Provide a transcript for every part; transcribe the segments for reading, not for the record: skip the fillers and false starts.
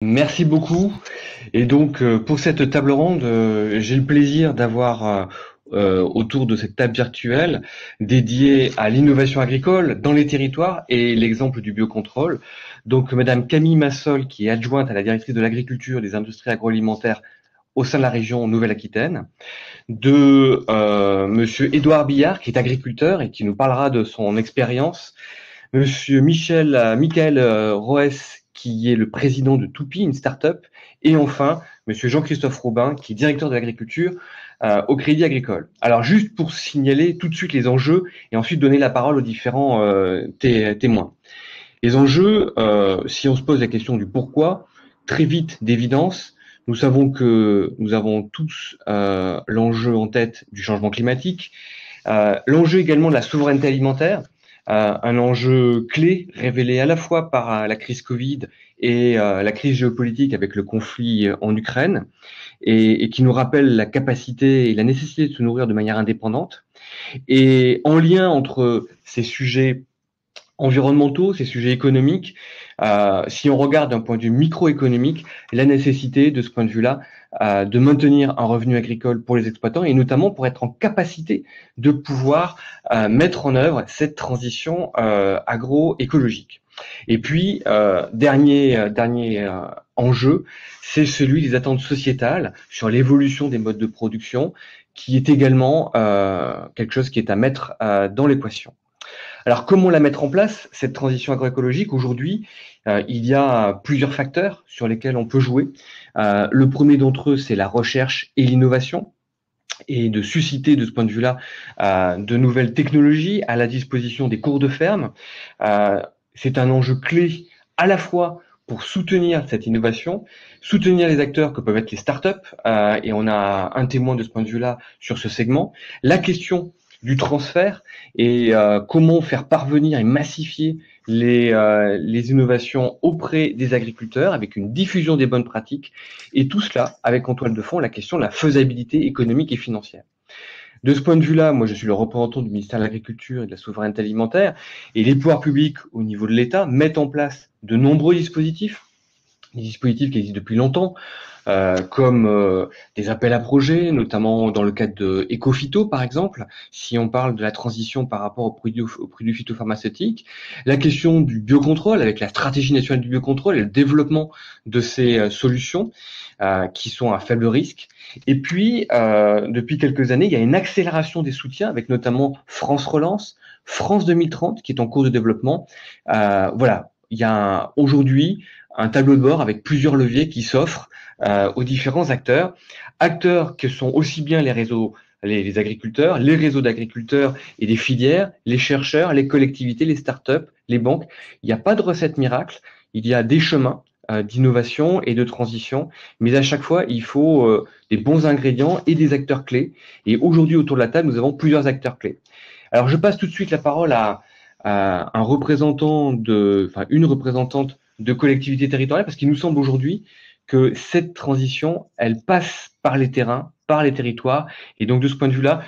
Merci beaucoup. Et donc, pour cette table ronde, j'ai le plaisir d'avoir autour de cette table virtuelle dédiée à l'innovation agricole dans les territoires et l'exemple du biocontrôle. Donc, Madame Camille Massol, qui est adjointe à la directrice de l'agriculture et des industries agroalimentaires au sein de la région Nouvelle-Aquitaine, de Monsieur Édouard Billard, qui est agriculteur et qui nous parlera de son expérience, Monsieur Michael Roès, qui est le président de Toupi, une start-up, et enfin Monsieur Jean-Christophe Robin, qui est directeur de l'agriculture au Crédit Agricole. Alors juste pour signaler tout de suite les enjeux et ensuite donner la parole aux différents témoins. Les enjeux, si on se pose la question du pourquoi, très vite d'évidence, nous savons que nous avons tous l'enjeu en tête du changement climatique, l'enjeu également de la souveraineté alimentaire, un enjeu clé révélé à la fois par la crise Covid et la crise géopolitique avec le conflit en Ukraine, et qui nous rappelle la capacité et la nécessité de se nourrir de manière indépendante. Et en lien entre ces sujets environnementaux, ces sujets économiques, si on regarde d'un point de vue microéconomique, la nécessité de ce point de vue-là de maintenir un revenu agricole pour les exploitants et notamment pour être en capacité de pouvoir mettre en œuvre cette transition agroécologique. Et puis, dernier enjeu, c'est celui des attentes sociétales sur l'évolution des modes de production, qui est également quelque chose qui est à mettre dans l'équation. Alors, comment la mettre en place, cette transition agroécologique? Aujourd'hui, il y a plusieurs facteurs sur lesquels on peut jouer. Le premier d'entre eux, c'est la recherche et l'innovation, et de susciter de ce point de vue-là de nouvelles technologies à la disposition des cours de ferme. C'est un enjeu clé à la fois pour soutenir cette innovation, soutenir les acteurs que peuvent être les startups, et on a un témoin de ce point de vue-là sur ce segment. La question du transfert et comment faire parvenir et massifier les innovations auprès des agriculteurs avec une diffusion des bonnes pratiques, et tout cela avec en toile de fond la question de la faisabilité économique et financière. De ce point de vue-là, moi je suis le représentant du ministère de l'Agriculture et de la Souveraineté alimentaire, et les pouvoirs publics au niveau de l'État mettent en place de nombreux dispositifs, des dispositifs qui existent depuis longtemps, comme des appels à projets, notamment dans le cadre de Ecophyto, par exemple, si on parle de la transition par rapport aux produits phytopharmaceutiques. La question du biocontrôle, avec la stratégie nationale du biocontrôle et le développement de ces solutions qui sont à faible risque. Et puis, depuis quelques années, il y a une accélération des soutiens, avec notamment France Relance, France 2030, qui est en cours de développement. Voilà, il y a aujourd'hui un tableau de bord avec plusieurs leviers qui s'offrent aux différents acteurs. Acteurs que sont aussi bien les réseaux, les agriculteurs, les réseaux d'agriculteurs et des filières, les chercheurs, les collectivités, les startups, les banques. Il n'y a pas de recette miracle, il y a des chemins d'innovation et de transition, mais à chaque fois, il faut des bons ingrédients et des acteurs clés. Et aujourd'hui, autour de la table, nous avons plusieurs acteurs clés. Alors, je passe tout de suite la parole à un représentant enfin, une représentante de collectivité territoriale, parce qu'il nous semble aujourd'hui que cette transition, elle passe par les terrains, par les territoires. Et donc, de ce point de vue-là,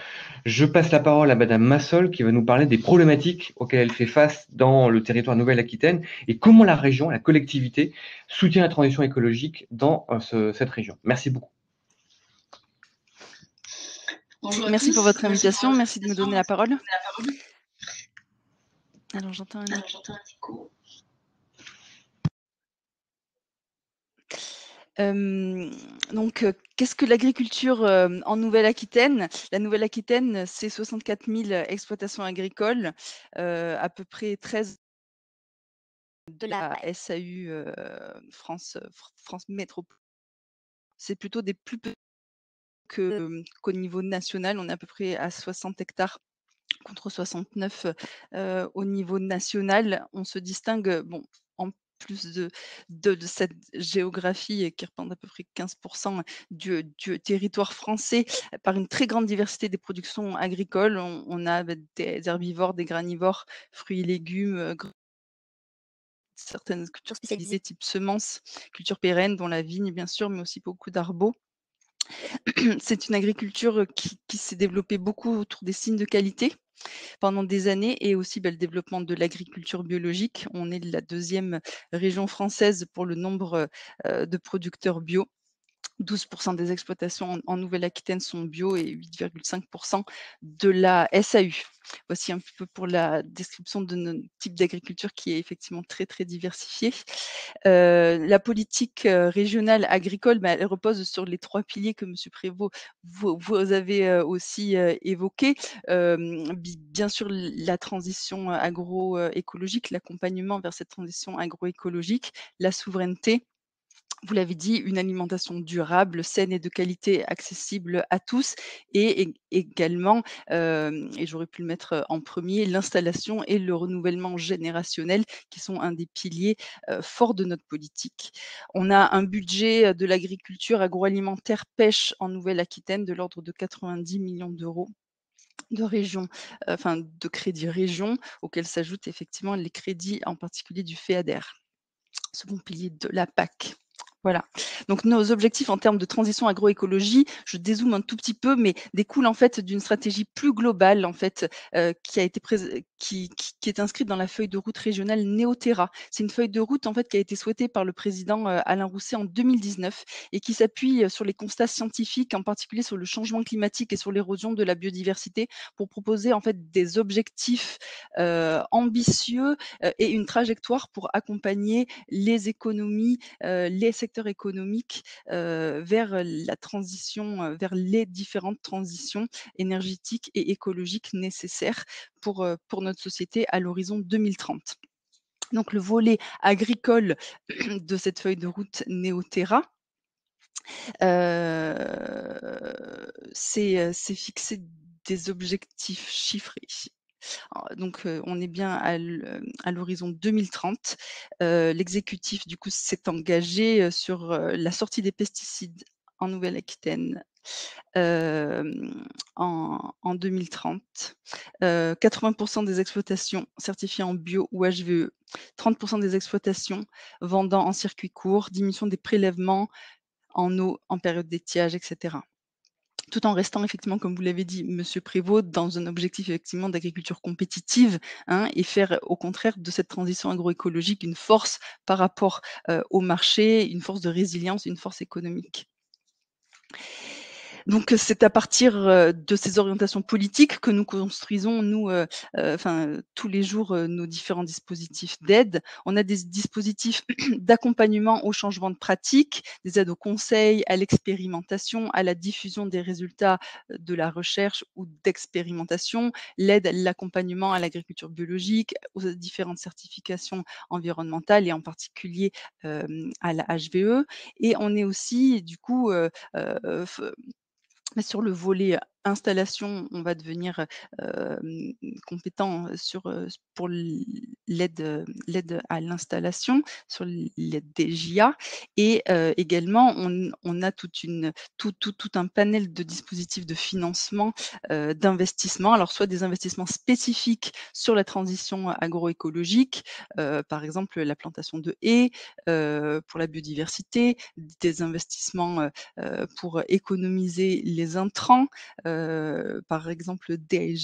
je passe la parole à Madame Massol, qui va nous parler des problématiques auxquelles elle fait face dans le territoire Nouvelle-Aquitaine et comment la région, la collectivité, soutient la transition écologique dans cette région. Merci beaucoup. Bonjour à merci pour votre invitation, merci de me donner la parole. Alors j'entends un écho. Donc, qu'est-ce que l'agriculture en Nouvelle-Aquitaine? La Nouvelle-Aquitaine, c'est 64 000 exploitations agricoles, à peu près 13 de la SAU France Métropole. C'est plutôt des plus petits qu'au niveau national. On est à peu près à 60 hectares contre 69 au niveau national. On se distingue, bon, en plus de cette géographie qui représente à peu près 15% du territoire français, par une très grande diversité des productions agricoles. On a des herbivores, des granivores, fruits et légumes, certaines cultures spécialisées type semences, culture pérenne, dont la vigne bien sûr, mais aussi beaucoup d'arbaux. C'est une agriculture qui s'est développée beaucoup autour des signes de qualité. pendant des années et aussi, le développement de l'agriculture biologique. On est la deuxième région française pour le nombre, de producteurs bio. 12% des exploitations en Nouvelle-Aquitaine sont bio et 8,5% de la SAU. Voici un petit peu pour la description de notre type d'agriculture qui est effectivement très, très diversifié. La politique, régionale agricole, elle repose sur les 3 piliers que Monsieur Prévost, vous avez, aussi, évoqués. Bien sûr la transition écologique, l'accompagnement vers cette transition agroécologique, la souveraineté, vous l'avez dit, une alimentation durable, saine et de qualité, accessible à tous et également, et j'aurais pu le mettre, en premier, l'installation et le renouvellement générationnel qui sont un des piliers, forts de notre politique. On a un budget, de l'agriculture agroalimentaire pêche en Nouvelle-Aquitaine de l'ordre de 90 millions d'euros de région, enfin de crédits région, auxquels s'ajoutent effectivement les crédits en particulier du FEADER, second pilier de la PAC. Voilà. Donc nos objectifs en termes de transition agroécologie, je dézoome un tout petit peu, mais découlent en fait d'une stratégie plus globale en fait, qui a été qui est inscrite dans la feuille de route régionale Néoterra. C'est une feuille de route en fait qui a été souhaitée par le président, Alain Rousset en 2019 et qui s'appuie, sur les constats scientifiques, en particulier sur le changement climatique et sur l'érosion de la biodiversité pour proposer en fait des objectifs, ambitieux, et une trajectoire pour accompagner les économies, les secteurs économiques, vers la transition, vers les différentes transitions énergétiques et écologiques nécessaires pour notre société à l'horizon 2030. Donc le volet agricole de cette feuille de route Néoterra, c'est fixer des objectifs chiffrés. Donc, on est bien à l'horizon 2030. L'exécutif, du coup, s'est engagé, sur, la sortie des pesticides en Nouvelle-Aquitaine, en 2030. 80% des exploitations certifiées en bio ou HVE, 30% des exploitations vendant en circuit court, diminution des prélèvements en eau en période d'étiage et cetera. Tout en restant effectivement, comme vous l'avez dit, Monsieur Prévost, dans un objectif effectivement d'agriculture compétitive, hein, et faire au contraire de cette transition agroécologique une force par rapport, au marché, une force de résilience, une force économique. Donc, c'est à partir, de ces orientations politiques que nous construisons, nous, tous les jours, nos différents dispositifs d'aide. On a des dispositifs d'accompagnement au changement de pratique, des aides au conseil, à l'expérimentation, à la diffusion des résultats, de la recherche ou d'expérimentation, l'aide, l'accompagnement à l'agriculture biologique, aux différentes certifications environnementales et en particulier, à la HVE et on est aussi du coup, f sur le volet installation, on va devenir, compétent, sur, pour l'aide à l'installation, sur l'aide des JA et également on a tout un panel de dispositifs de financement, d'investissement. Alors soit des investissements spécifiques sur la transition agroécologique, par exemple la plantation de haies, pour la biodiversité, des investissements, pour économiser les intrants, par exemple des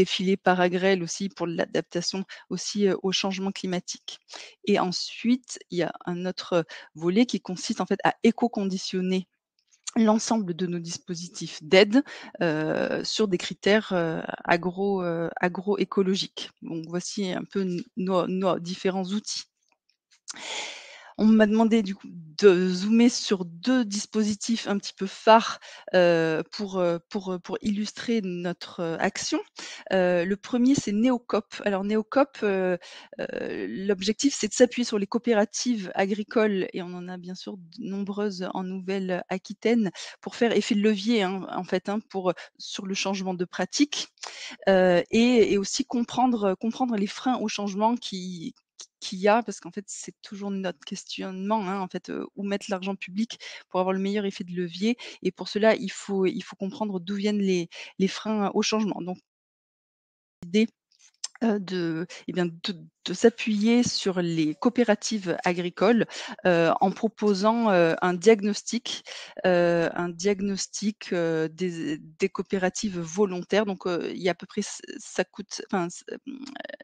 filets para-grêle aussi pour l'adaptation aussi, au changement climatique. Et ensuite, il y a un autre volet qui consiste en fait à éco-conditionner l'ensemble de nos dispositifs d'aide, sur des critères, agroécologiques. Donc voici un peu nos différents outils. On m'a demandé du coup de zoomer sur 2 dispositifs un petit peu phares, pour illustrer notre, action. Le premier c'est Néocoop. Alors Néocoop, l'objectif c'est de s'appuyer sur les coopératives agricoles et on en a bien sûr de nombreuses en Nouvelle-Aquitaine pour faire effet de levier, hein, en fait, hein, sur le changement de pratique, et aussi comprendre les freins au changement qu'il y a, parce qu'en fait, c'est toujours notre questionnement, hein, en fait, où mettre l'argent public pour avoir le meilleur effet de levier et pour cela, il faut comprendre d'où viennent les freins au changement. Donc l'idée Eh bien, de s'appuyer sur les coopératives agricoles, en proposant, un diagnostic, des coopératives volontaires. Donc, il y a à peu près ça coûte enfin,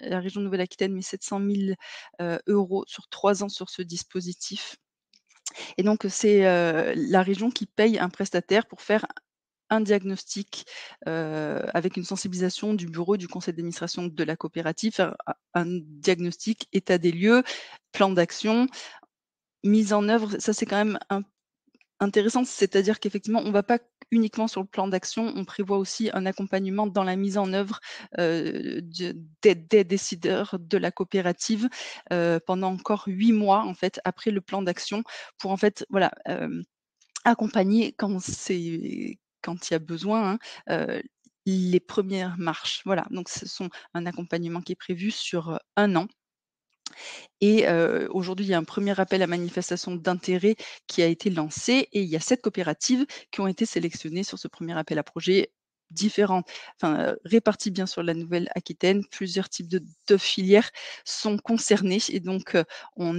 la région Nouvelle-Aquitaine met 700 000 € sur 3 ans sur ce dispositif. Et donc, c'est, la région qui paye un prestataire pour faire un diagnostic, avec une sensibilisation du bureau, du conseil d'administration de la coopérative, faire un diagnostic, état des lieux, plan d'action, mise en œuvre. Ça, c'est quand même intéressant, c'est-à-dire qu'effectivement, on ne va pas uniquement sur le plan d'action, on prévoit aussi un accompagnement dans la mise en œuvre, des décideurs de la coopérative, pendant encore 8 mois, en fait, après le plan d'action pour, en fait, voilà, accompagner quand il y a besoin, hein, les premières marches. Voilà, donc ce sont un accompagnement qui est prévu sur, 1 an. Et aujourd'hui, il y a un premier appel à manifestation d'intérêt qui a été lancé et il y a 7 coopératives qui ont été sélectionnées sur ce premier appel à projets différents, enfin, répartis bien sur la Nouvelle-Aquitaine. Plusieurs types de filières sont concernés et donc on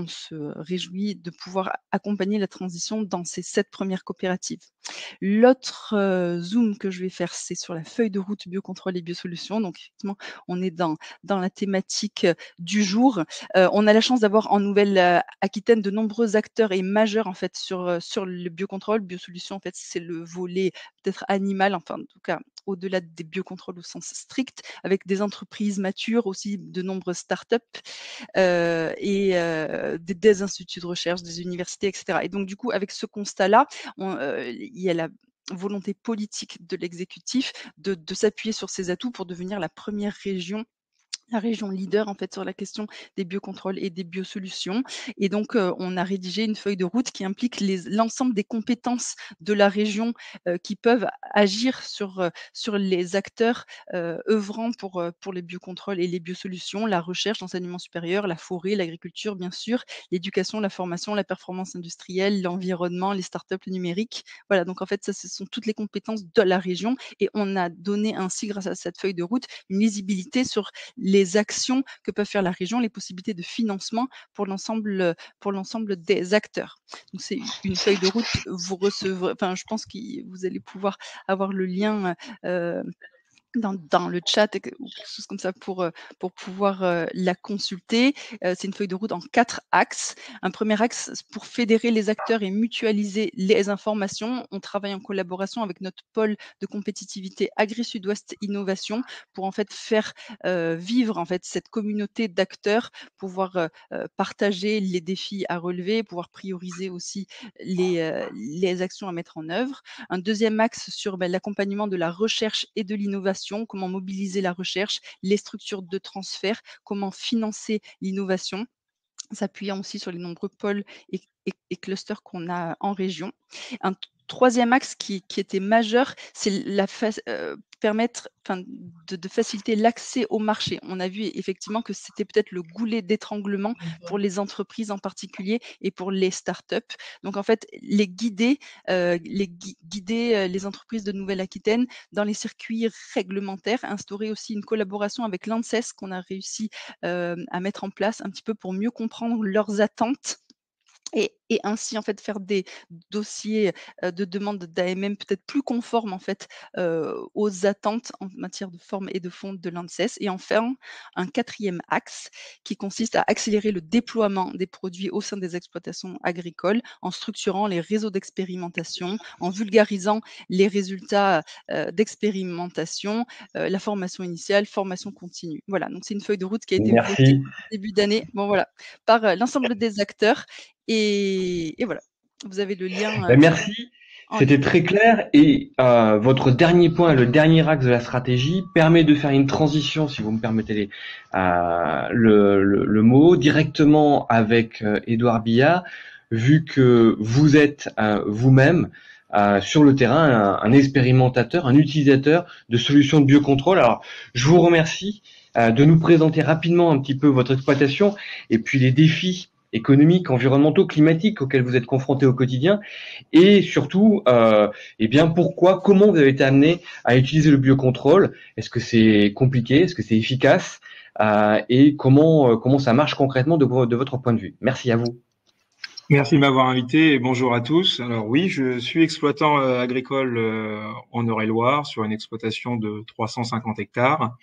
se réjouit de pouvoir accompagner la transition dans ces 7 premières coopératives. L'autre, zoom que je vais faire, c'est sur la feuille de route biocontrôle et biosolutions. Donc effectivement, on est dans la thématique, du jour. On a la chance d'avoir en Nouvelle, Aquitaine de nombreux acteurs et majeurs en fait sur le biocontrôle. Biosolutions en fait, c'est le volet peut-être animal, enfin en tout cas au-delà des biocontrôles au sens strict, avec des entreprises matures, aussi de nombreuses startups, et des instituts de recherche, des universités et cetera. Et donc du coup, avec ce constat-là, il y a la volonté politique de l'exécutif de s'appuyer sur ses atouts pour devenir la région leader en fait sur la question des biocontrôles et des biosolutions. Et donc, on a rédigé une feuille de route qui implique l'ensemble des compétences de la région, qui peuvent agir sur les acteurs, œuvrant pour les biocontrôles et les biosolutions, la recherche, l'enseignement supérieur, la forêt, l'agriculture bien sûr, l'éducation, la formation, la performance industrielle, l'environnement, les startups, le numérique. Voilà, donc en fait ça, ce sont toutes les compétences de la région et on a donné ainsi grâce à cette feuille de route une lisibilité sur les actions que peut faire la région, les possibilités de financement pour l'ensemble des acteurs. Donc c'est une feuille de route, vous recevrez enfin je pense que vous allez pouvoir avoir le lien, dans le chat ou quelque chose comme ça pour pouvoir, la consulter. C'est une feuille de route en 4 axes. Un premier axe, c'est pour fédérer les acteurs et mutualiser les informations. On travaille en collaboration avec notre pôle de compétitivité Agri-Sud-Ouest Innovation pour en fait faire, vivre en fait cette communauté d'acteurs, pouvoir, partager les défis à relever, pouvoir prioriser aussi les actions à mettre en œuvre. Un deuxième axe sur l'accompagnement de la recherche et de l'innovation, comment mobiliser la recherche, les structures de transfert, comment financer l'innovation, s'appuyant aussi sur les nombreux pôles et clusters qu'on a en région. Un troisième axe qui était majeur, c'est permettre de faciliter l'accès au marché. On a vu effectivement que c'était peut-être le goulet d'étranglement pour les entreprises en particulier et pour les startups. Donc en fait, guider les entreprises de Nouvelle-Aquitaine dans les circuits réglementaires, instaurer aussi une collaboration avec l'ANSES qu'on a réussi à mettre en place un petit peu pour mieux comprendre leurs attentes et ainsi en fait faire des dossiers, de demande d'AMM peut-être plus conformes en fait, aux attentes en matière de forme et de fond de l'ANSES. Et enfin, un quatrième axe qui consiste à accélérer le déploiement des produits au sein des exploitations agricoles en structurant les réseaux d'expérimentation, en vulgarisant les résultats, d'expérimentation, la formation initiale, formation continue. Voilà, donc c'est une feuille de route qui a été votée Merci. en début d'année, bon voilà, par, l'ensemble des acteurs et voilà, vous avez le lien, Merci. en C'était ligne. très clair et votre dernier point, le dernier axe de la stratégie, permet de faire une transition, si vous me permettez le mot, directement avec Édouard Billard, vu que vous êtes vous-même sur le terrain un expérimentateur, un utilisateur de solutions de biocontrôle. Alors, je vous remercie de nous présenter rapidement un petit peu votre exploitation et puis les défis économiques, environnementaux, climatiques auxquels vous êtes confrontés au quotidien, et surtout, eh bien, comment vous avez été amené à utiliser le biocontrôle? Est-ce que c'est compliqué? Est-ce que c'est efficace? Et comment ça marche concrètement de votre point de vue? Merci à vous. Merci de m'avoir invité et bonjour à tous. Alors oui, je suis exploitant agricole en Eure-et-Loire sur une exploitation de 350 hectares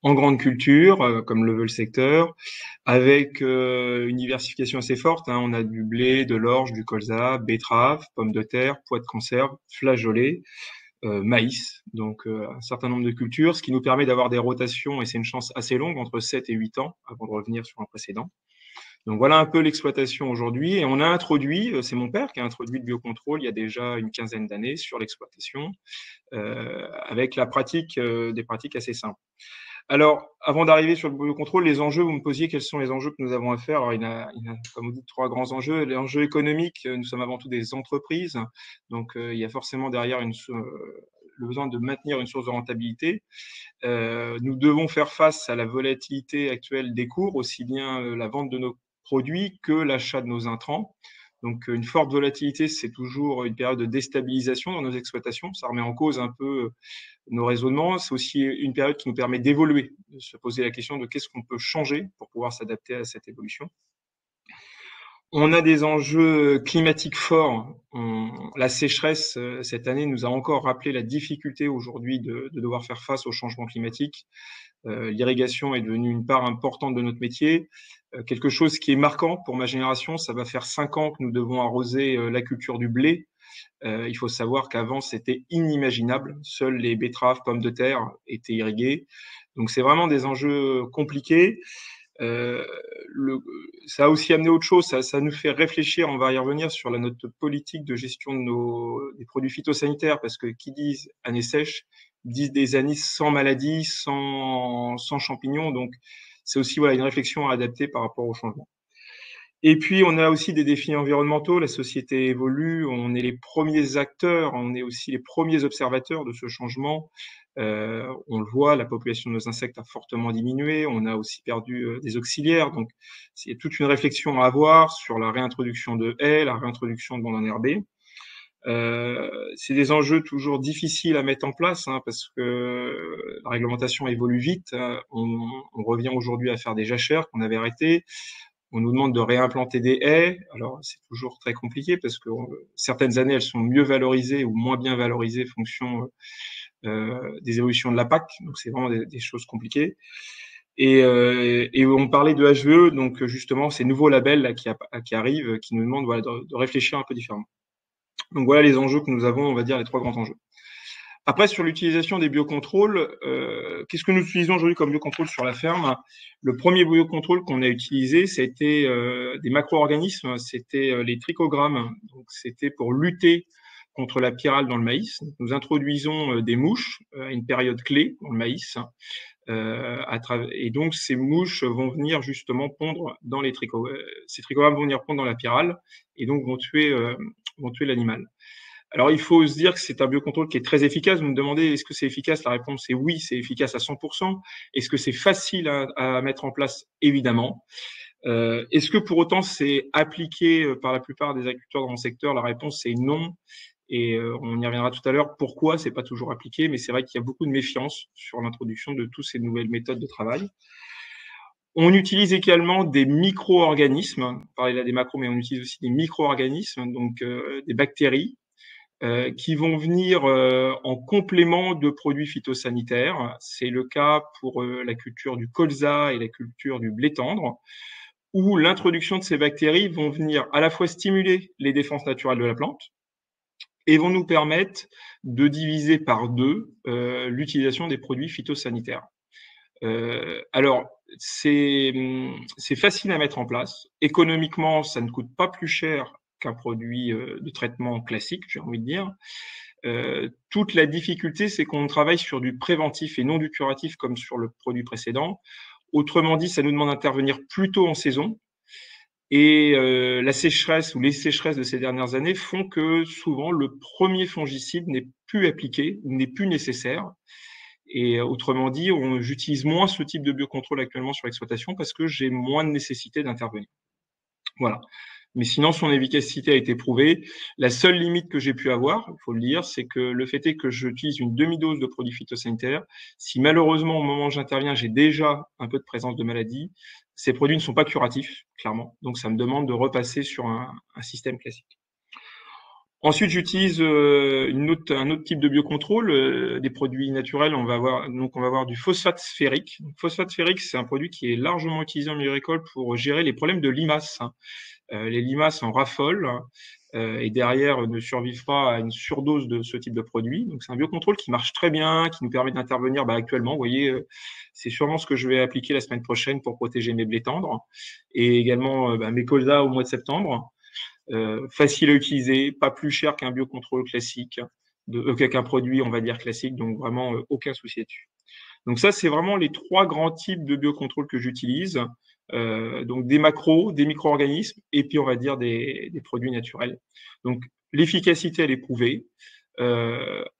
en grande culture, comme le veut le secteur, avec une diversification assez forte, hein. On a du blé, de l'orge, du colza, betterave, pommes de terre, pois de conserve, flageolets, maïs, donc un certain nombre de cultures, ce qui nous permet d'avoir des rotations, et c'est une chance assez longue, entre 7 et 8 ans, avant de revenir sur un précédent. Donc voilà un peu l'exploitation aujourd'hui. Et on a introduit, c'est mon père qui a introduit le biocontrôle il y a déjà une quinzaine d'années sur l'exploitation, avec la pratique, des pratiques assez simples. Alors, avant d'arriver sur le biocontrôle, les enjeux, vous me posiez quels sont les enjeux que nous avons à faire. Alors, il y a, comme vous dites, trois grands enjeux. Les enjeux économiques, nous sommes avant tout des entreprises. Donc, il y a forcément derrière le besoin de maintenir une source de rentabilité. Nous devons faire face à la volatilité actuelle des cours, aussi bien la vente de nos produits que l'achat de nos intrants. Donc, une forte volatilité, c'est toujours une période de déstabilisation dans nos exploitations. Ça remet en cause un peu nos raisonnements. C'est aussi une période qui nous permet d'évoluer, de se poser la question de qu'est-ce qu'on peut changer pour pouvoir s'adapter à cette évolution. On a des enjeux climatiques forts. La sécheresse, cette année, nous a encore rappelé la difficulté aujourd'hui de devoir faire face au changement climatique. L'irrigation est devenue une part importante de notre métier. Quelque chose qui est marquant pour ma génération, ça va faire 5 ans que nous devons arroser la culture du blé. Il faut savoir qu'avant, c'était inimaginable. Seules les betteraves, pommes de terre étaient irriguées. Donc, c'est vraiment des enjeux compliqués. Ça a aussi amené autre chose. Ça nous fait réfléchir, on va y revenir, sur notre politique de gestion des produits phytosanitaires, parce que qui disent année sèche, disent des années sans maladie, sans champignons. Donc, c'est aussi une réflexion à adapter par rapport au changement. Et puis, on a aussi des défis environnementaux. La société évolue. On est les premiers acteurs. On est aussi les premiers observateurs de ce changement. On le voit, la population de nos insectes a fortement diminué. On a aussi perdu des auxiliaires. Donc, c'est toute une réflexion à avoir sur la réintroduction de haies, la réintroduction de bandes enherbées. C'est des enjeux toujours difficiles à mettre en place, hein, parce que la réglementation évolue vite. On revient aujourd'hui à faire des jachères qu'on avait arrêtées. On nous demande de réimplanter des haies. Alors, c'est toujours très compliqué parce que certaines années, elles sont mieux valorisées ou moins bien valorisées en fonction des évolutions de la PAC. Donc, c'est vraiment des choses compliquées. Et on parlait de HVE, donc justement, ces nouveaux labels là, qui arrivent, qui nous demandent de réfléchir un peu différemment. Donc, voilà les enjeux que nous avons, on va dire, les trois grands enjeux. Après, sur l'utilisation des biocontrôles, qu'est-ce que nous utilisons aujourd'hui comme biocontrôle sur la ferme? Le premier biocontrôle qu'on a utilisé, ça a été des macro-organismes, c'était les trichogrammes. Donc, c'était pour lutter contre la pyrale dans le maïs. Nous introduisons des mouches à une période clé dans le maïs. Et donc, ces mouches vont venir justement pondre dans les trichogrammes. Ces trichogrammes vont venir pondre dans la pyrale et donc vont tuer l'animal. Alors, il faut se dire que c'est un biocontrôle qui est très efficace. Vous me demandez, est-ce que c'est efficace? La réponse est oui, c'est efficace à 100%. Est-ce que c'est facile à mettre en place? Évidemment. Est-ce que pour autant c'est appliqué par la plupart des agriculteurs dans mon secteur? La réponse est non. Et on y reviendra tout à l'heure. Pourquoi c'est pas toujours appliqué? Mais c'est vrai qu'il y a beaucoup de méfiance sur l'introduction de toutes ces nouvelles méthodes de travail. On utilise également des micro-organismes. On parlait là des macros, mais on utilise aussi des micro-organismes, donc des bactéries, qui vont venir en complément de produits phytosanitaires. C'est le cas pour la culture du colza et la culture du blé tendre, où l'introduction de ces bactéries vont venir à la fois stimuler les défenses naturelles de la plante et vont nous permettre de diviser par deux l'utilisation des produits phytosanitaires. Alors, c'est facile à mettre en place. Économiquement, ça ne coûte pas plus cher qu'un produit de traitement classique, j'ai envie de dire. Toute la difficulté, c'est qu'on travaille sur du préventif et non du curatif comme sur le produit précédent. Autrement dit, ça nous demande d'intervenir plus tôt en saison. Et la sécheresse ou les sécheresses de ces dernières années font que souvent le premier fongicide n'est plus appliqué, n'est plus nécessaire. Et autrement dit, j'utilise moins ce type de biocontrôle actuellement sur l'exploitation parce que j'ai moins de nécessité d'intervenir. Voilà. Mais sinon, son efficacité a été prouvée. La seule limite que j'ai pu avoir, il faut le dire, c'est que le fait est que j'utilise une demi-dose de produits phytosanitaires. Si malheureusement, au moment où j'interviens, j'ai déjà un peu de présence de maladie, ces produits ne sont pas curatifs, clairement. Donc, ça me demande de repasser sur un système classique. Ensuite, j'utilise un autre type de biocontrôle, des produits naturels. On va avoir du phosphate sphérique. Donc, phosphate sphérique, c'est un produit qui est largement utilisé en milieu agricole pour gérer les problèmes de limaces. Les limaces en raffolent et derrière ne survivent pas à une surdose de ce type de produit. Donc c'est un biocontrôle qui marche très bien, qui nous permet d'intervenir actuellement. Vous voyez, c'est sûrement ce que je vais appliquer la semaine prochaine pour protéger mes blés tendres et également mes colzas au mois de septembre. Facile à utiliser, pas plus cher qu'un biocontrôle classique, qu'un produit, on va dire, classique, donc vraiment aucun souci là-dessus. Donc ça, c'est vraiment les 3 grands types de biocontrôle que j'utilise. Donc des macros, des micro-organismes, et puis on va dire des produits naturels. Donc l'efficacité, elle est prouvée.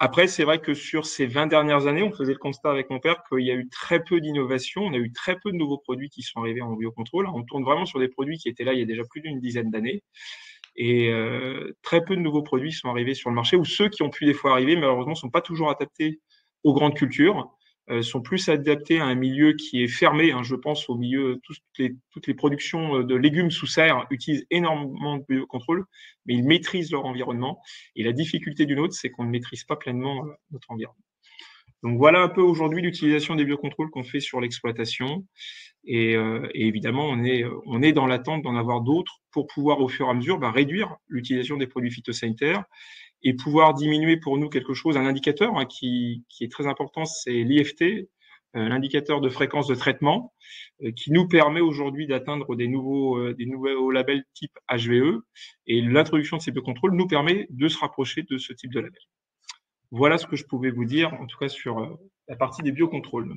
Après, c'est vrai que sur ces 20 dernières années, on faisait le constat avec mon père qu'il y a eu très peu d'innovation, on a eu très peu de nouveaux produits qui sont arrivés en biocontrôle. On tourne vraiment sur des produits qui étaient là il y a déjà plus d'une dizaine d'années. Et très peu de nouveaux produits sont arrivés sur le marché, ou ceux qui ont pu des fois arriver, malheureusement, ne sont pas toujours adaptés aux grandes cultures, sont plus adaptés à un milieu qui est fermé. Je pense au milieu, toutes les productions de légumes sous serre utilisent énormément de biocontrôle, mais ils maîtrisent leur environnement. Et la difficulté d'une autre, c'est qu'on ne maîtrise pas pleinement notre environnement. Donc voilà un peu aujourd'hui l'utilisation des biocontrôles qu'on fait sur l'exploitation. Et évidemment, on est dans l'attente d'en avoir d'autres pour pouvoir au fur et à mesure réduire l'utilisation des produits phytosanitaires et pouvoir diminuer pour nous quelque chose, un indicateur qui est très important, c'est l'IFT, l'indicateur de fréquence de traitement, qui nous permet aujourd'hui d'atteindre des nouveaux labels type HVE. Et l'introduction de ces biocontrôles nous permet de se rapprocher de ce type de label. Voilà ce que je pouvais vous dire, en tout cas sur la partie des biocontrôles.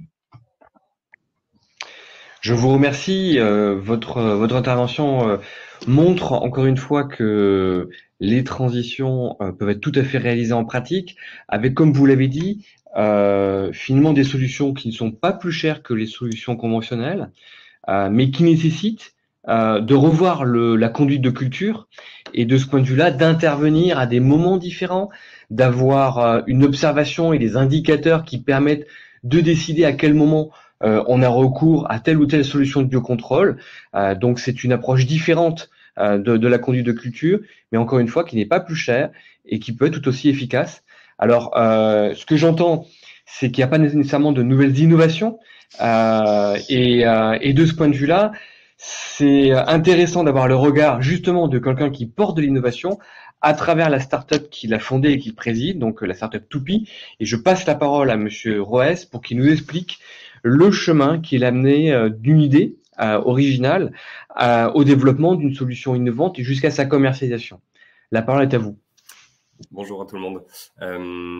Je vous remercie. Votre intervention montre encore une fois que les transitions peuvent être tout à fait réalisées en pratique, avec, comme vous l'avez dit, finalement des solutions qui ne sont pas plus chères que les solutions conventionnelles, mais qui nécessitent de revoir la conduite de culture et de ce point de vue-là, d'intervenir à des moments différents, d'avoir une observation et des indicateurs qui permettent de décider à quel moment on a recours à telle ou telle solution de biocontrôle. Donc c'est une approche différente de la conduite de culture, mais encore une fois qui n'est pas plus chère et qui peut être tout aussi efficace. Alors ce que j'entends, c'est qu'il n'y a pas nécessairement de nouvelles innovations et de ce point de vue-là, c'est intéressant d'avoir le regard justement de quelqu'un qui porte de l'innovation à travers la start-up qu'il a fondée et qu'il préside, donc la start-up Toupi. Et je passe la parole à Monsieur Roès pour qu'il nous explique le chemin qu'il a amené d'une idée originale au développement d'une solution innovante et jusqu'à sa commercialisation. La parole est à vous. Bonjour à tout le monde.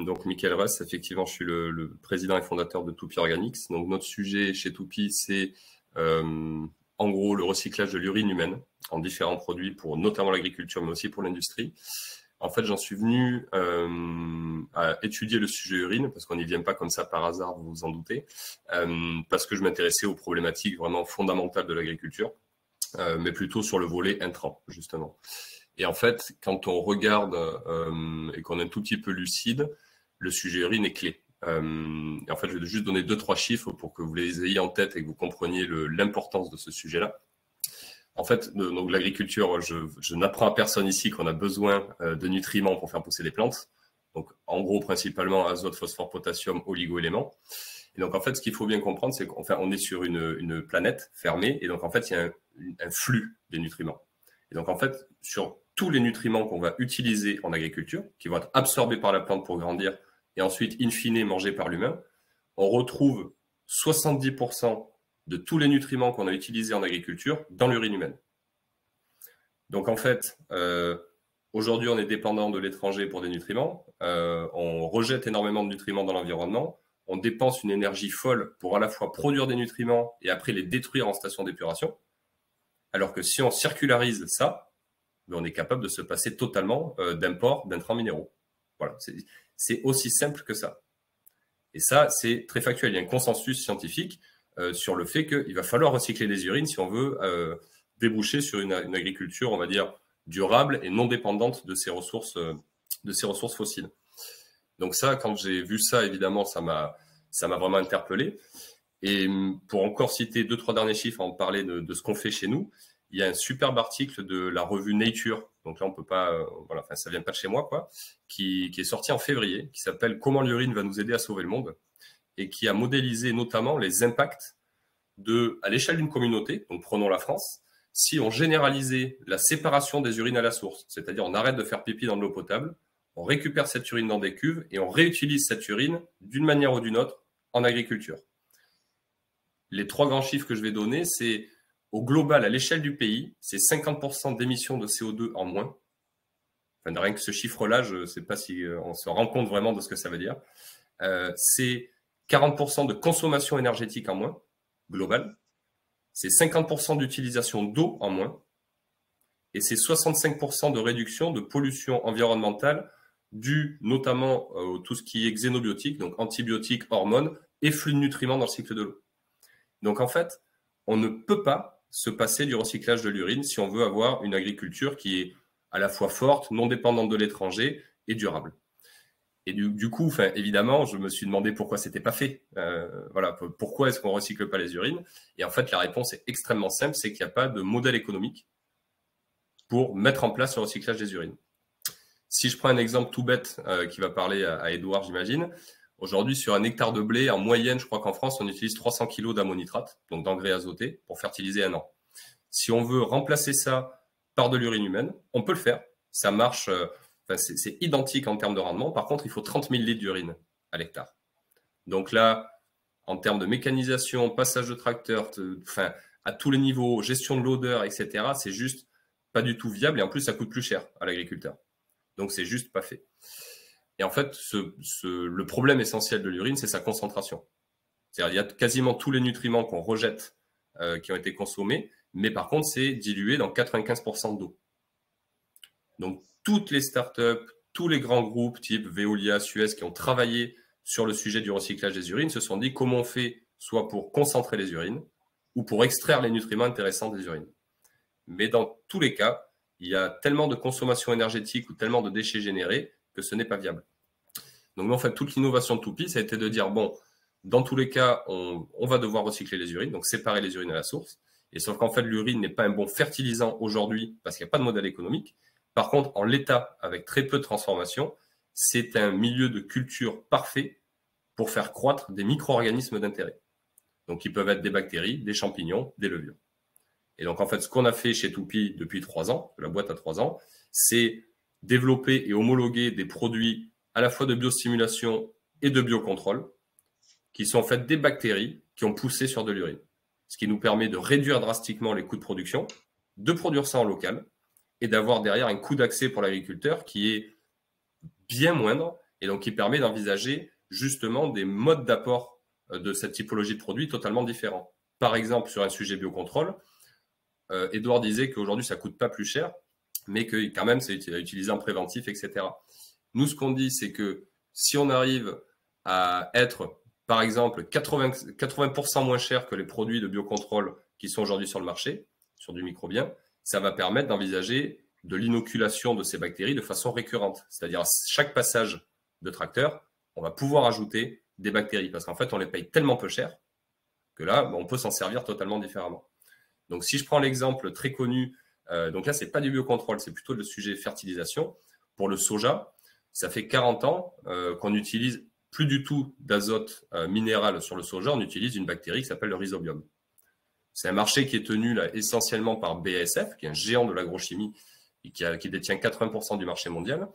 Donc Michael Roès, effectivement, je suis le président et fondateur de Toupi Organics. Donc notre sujet chez Toupi, c'est en gros le recyclage de l'urine humaine en différents produits pour notamment l'agriculture, mais aussi pour l'industrie. En fait, j'en suis venu à étudier le sujet urine, parce qu'on n'y vient pas comme ça par hasard, vous vous en doutez, parce que je m'intéressais aux problématiques vraiment fondamentales de l'agriculture, mais plutôt sur le volet intrant, justement. Et en fait, quand on regarde et qu'on est un tout petit peu lucide, le sujet urine est clé. Et en fait, je vais juste donner 2-3 chiffres pour que vous les ayez en tête et que vous compreniez l'importance de ce sujet-là. En fait, donc l'agriculture, je n'apprends à personne ici qu'on a besoin de nutriments pour faire pousser les plantes. Donc, en gros, principalement azote, phosphore, potassium, oligo-éléments. Et donc, en fait, ce qu'il faut bien comprendre, c'est qu'on est sur une planète fermée. Et donc, en fait, il y a un flux des nutriments. Et donc, en fait, sur tous les nutriments qu'on va utiliser en agriculture, qui vont être absorbés par la plante pour grandir et ensuite, in fine, mangés par l'humain, on retrouve 70% de tous les nutriments qu'on a utilisés en agriculture dans l'urine humaine. Donc en fait, aujourd'hui, on est dépendant de l'étranger pour des nutriments. On rejette énormément de nutriments dans l'environnement. On dépense une énergie folle pour à la fois produire des nutriments et après les détruire en station d'épuration. Alors que si on circularise ça, on est capable de se passer totalement d'import d'intrants minéraux. Voilà, c'est aussi simple que ça. Et ça, c'est très factuel. Il y a un consensus scientifique sur le fait qu'il va falloir recycler les urines si on veut déboucher sur une agriculture, on va dire, durable et non dépendante de ces ressources fossiles. Donc ça, quand j'ai vu ça, évidemment, ça m'a vraiment interpellé. Et pour encore citer 2-3 derniers chiffres, avant de parler de ce qu'on fait chez nous, il y a un superbe article de la revue Nature, donc là on peut pas, voilà, enfin ça vient pas de chez moi, quoi, qui est sorti en février, qui s'appelle Comment l'urine va nous aider à sauver le monde, et qui a modélisé notamment les impacts à l'échelle d'une communauté, donc prenons la France, si on généralisait la séparation des urines à la source, c'est-à-dire on arrête de faire pipi dans de l'eau potable, on récupère cette urine dans des cuves et on réutilise cette urine d'une manière ou d'une autre en agriculture. Les 3 grands chiffres que je vais donner, c'est au global, à l'échelle du pays, c'est 50% d'émissions de CO2 en moins. Enfin, rien que ce chiffre-là, je ne sais pas si on se rend compte vraiment de ce que ça veut dire. C'est 40% de consommation énergétique en moins, global. C'est 50% d'utilisation d'eau en moins. Et c'est 65% de réduction de pollution environnementale due notamment à tout ce qui est xénobiotique, donc antibiotiques, hormones et flux de nutriments dans le cycle de l'eau. Donc en fait, on ne peut pas se passer du recyclage de l'urine si on veut avoir une agriculture qui est à la fois forte, non dépendante de l'étranger et durable. Et du coup, enfin, évidemment, je me suis demandé pourquoi c'était pas fait. Voilà, pourquoi est-ce qu'on recycle pas les urines? Et en fait, la réponse est extrêmement simple, c'est qu'il n'y a pas de modèle économique pour mettre en place le recyclage des urines. Si je prends un exemple tout bête qui va parler à Edouard, j'imagine, aujourd'hui, sur un hectare de blé, en moyenne, je crois qu'en France, on utilise 300 kg d'ammonitrate, donc d'engrais azotés, pour fertiliser un an. Si on veut remplacer ça par de l'urine humaine, on peut le faire. Ça marche, c'est identique en termes de rendement. Par contre, il faut 30 000 litres d'urine à l'hectare. Donc là, en termes de mécanisation, passage de tracteur, à tous les niveaux, gestion de l'odeur, etc., c'est juste pas du tout viable. Et en plus, ça coûte plus cher à l'agriculteur. Donc, c'est juste pas fait. Et en fait, le problème essentiel de l'urine, c'est sa concentration. C'est-à-dire, il y a quasiment tous les nutriments qu'on rejette qui ont été consommés, mais par contre, c'est dilué dans 95% d'eau. Donc, toutes les startups, tous les grands groupes type Veolia, Suez, qui ont travaillé sur le sujet du recyclage des urines, se sont dit comment on fait soit pour concentrer les urines ou pour extraire les nutriments intéressants des urines. Mais dans tous les cas, il y a tellement de consommation énergétique ou tellement de déchets générés que ce n'est pas viable. Donc, en fait, toute l'innovation de Toupy, ça a été de dire, bon, dans tous les cas, on va devoir recycler les urines, donc séparer les urines à la source. Et sauf qu'en fait, l'urine n'est pas un bon fertilisant aujourd'hui parce qu'il n'y a pas de modèle économique. Par contre, en l'état, avec très peu de transformation, c'est un milieu de culture parfait pour faire croître des micro-organismes d'intérêt. Donc, ils peuvent être des bactéries, des champignons, des levures. Et donc, en fait, ce qu'on a fait chez Toupy depuis 3 ans, la boîte a 3 ans, c'est développer et homologuer des produits à la fois de biostimulation et de biocontrôle, qui sont en fait des bactéries qui ont poussé sur de l'urine. Ce qui nous permet de réduire drastiquement les coûts de production, de produire ça en local, et d'avoir derrière un coût d'accès pour l'agriculteur qui est bien moindre, et donc qui permet d'envisager justement des modes d'apport de cette typologie de produits totalement différents. Par exemple, sur un sujet biocontrôle, Edouard disait qu'aujourd'hui, ça ne coûte pas plus cher, mais que quand même, c'est utilisé en préventif, etc. Nous, ce qu'on dit, c'est que si on arrive à être, par exemple, 80% moins cher que les produits de biocontrôle qui sont aujourd'hui sur le marché, sur du microbien, ça va permettre d'envisager de l'inoculation de ces bactéries de façon récurrente. C'est-à-dire, à chaque passage de tracteur, on va pouvoir ajouter des bactéries parce qu'en fait, on les paye tellement peu cher que là, on peut s'en servir totalement différemment. Donc, si je prends l'exemple très connu, donc là, c'est pas du biocontrôle, c'est plutôt le sujet fertilisation. Pour le soja, ça fait 40 ans qu'on n'utilise plus du tout d'azote minéral sur le soja, on utilise une bactérie qui s'appelle le rhizobium. C'est un marché qui est tenu là, essentiellement par BASF, qui est un géant de l'agrochimie et qui détient 80% du marché mondial.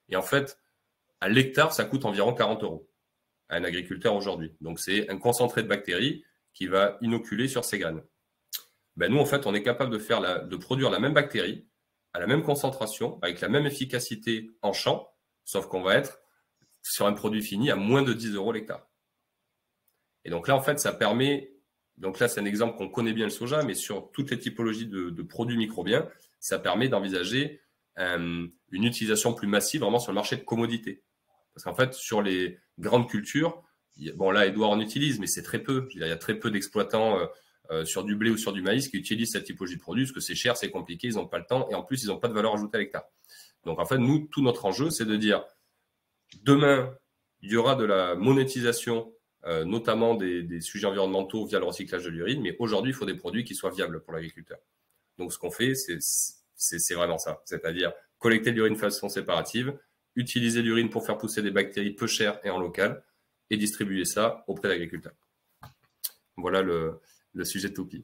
Et en fait, à l'hectare, ça coûte environ 40 € à un agriculteur aujourd'hui. Donc, c'est un concentré de bactéries qui va inoculer sur ses graines. Ben, nous, en fait, on est capable de produire la même bactérie à la même concentration, avec la même efficacité en champ, sauf qu'on va être sur un produit fini à moins de 10 € l'hectare. Et donc là, en fait, ça permet... Donc là, c'est un exemple qu'on connaît bien le soja, mais sur toutes les typologies de produits microbiens, ça permet d'envisager une utilisation plus massive vraiment sur le marché de commodité. Parce qu'en fait, sur les grandes cultures, bon là, Edouard en utilise, mais c'est très peu. Il y a très peu d'exploitants sur du blé ou sur du maïs qui utilisent cette typologie de produit, parce que c'est cher, c'est compliqué, ils n'ont pas le temps, et en plus, ils n'ont pas de valeur ajoutée à l'hectare. Donc, en fait, nous, tout notre enjeu, c'est de dire, demain, il y aura de la monétisation, notamment des sujets environnementaux via le recyclage de l'urine, mais aujourd'hui, il faut des produits qui soient viables pour l'agriculteur. Donc, ce qu'on fait, c'est vraiment ça, c'est-à-dire collecter l'urine de façon séparative, utiliser l'urine pour faire pousser des bactéries peu chères et en local, et distribuer ça auprès de l'agriculteur. Voilà le sujet de Toupy.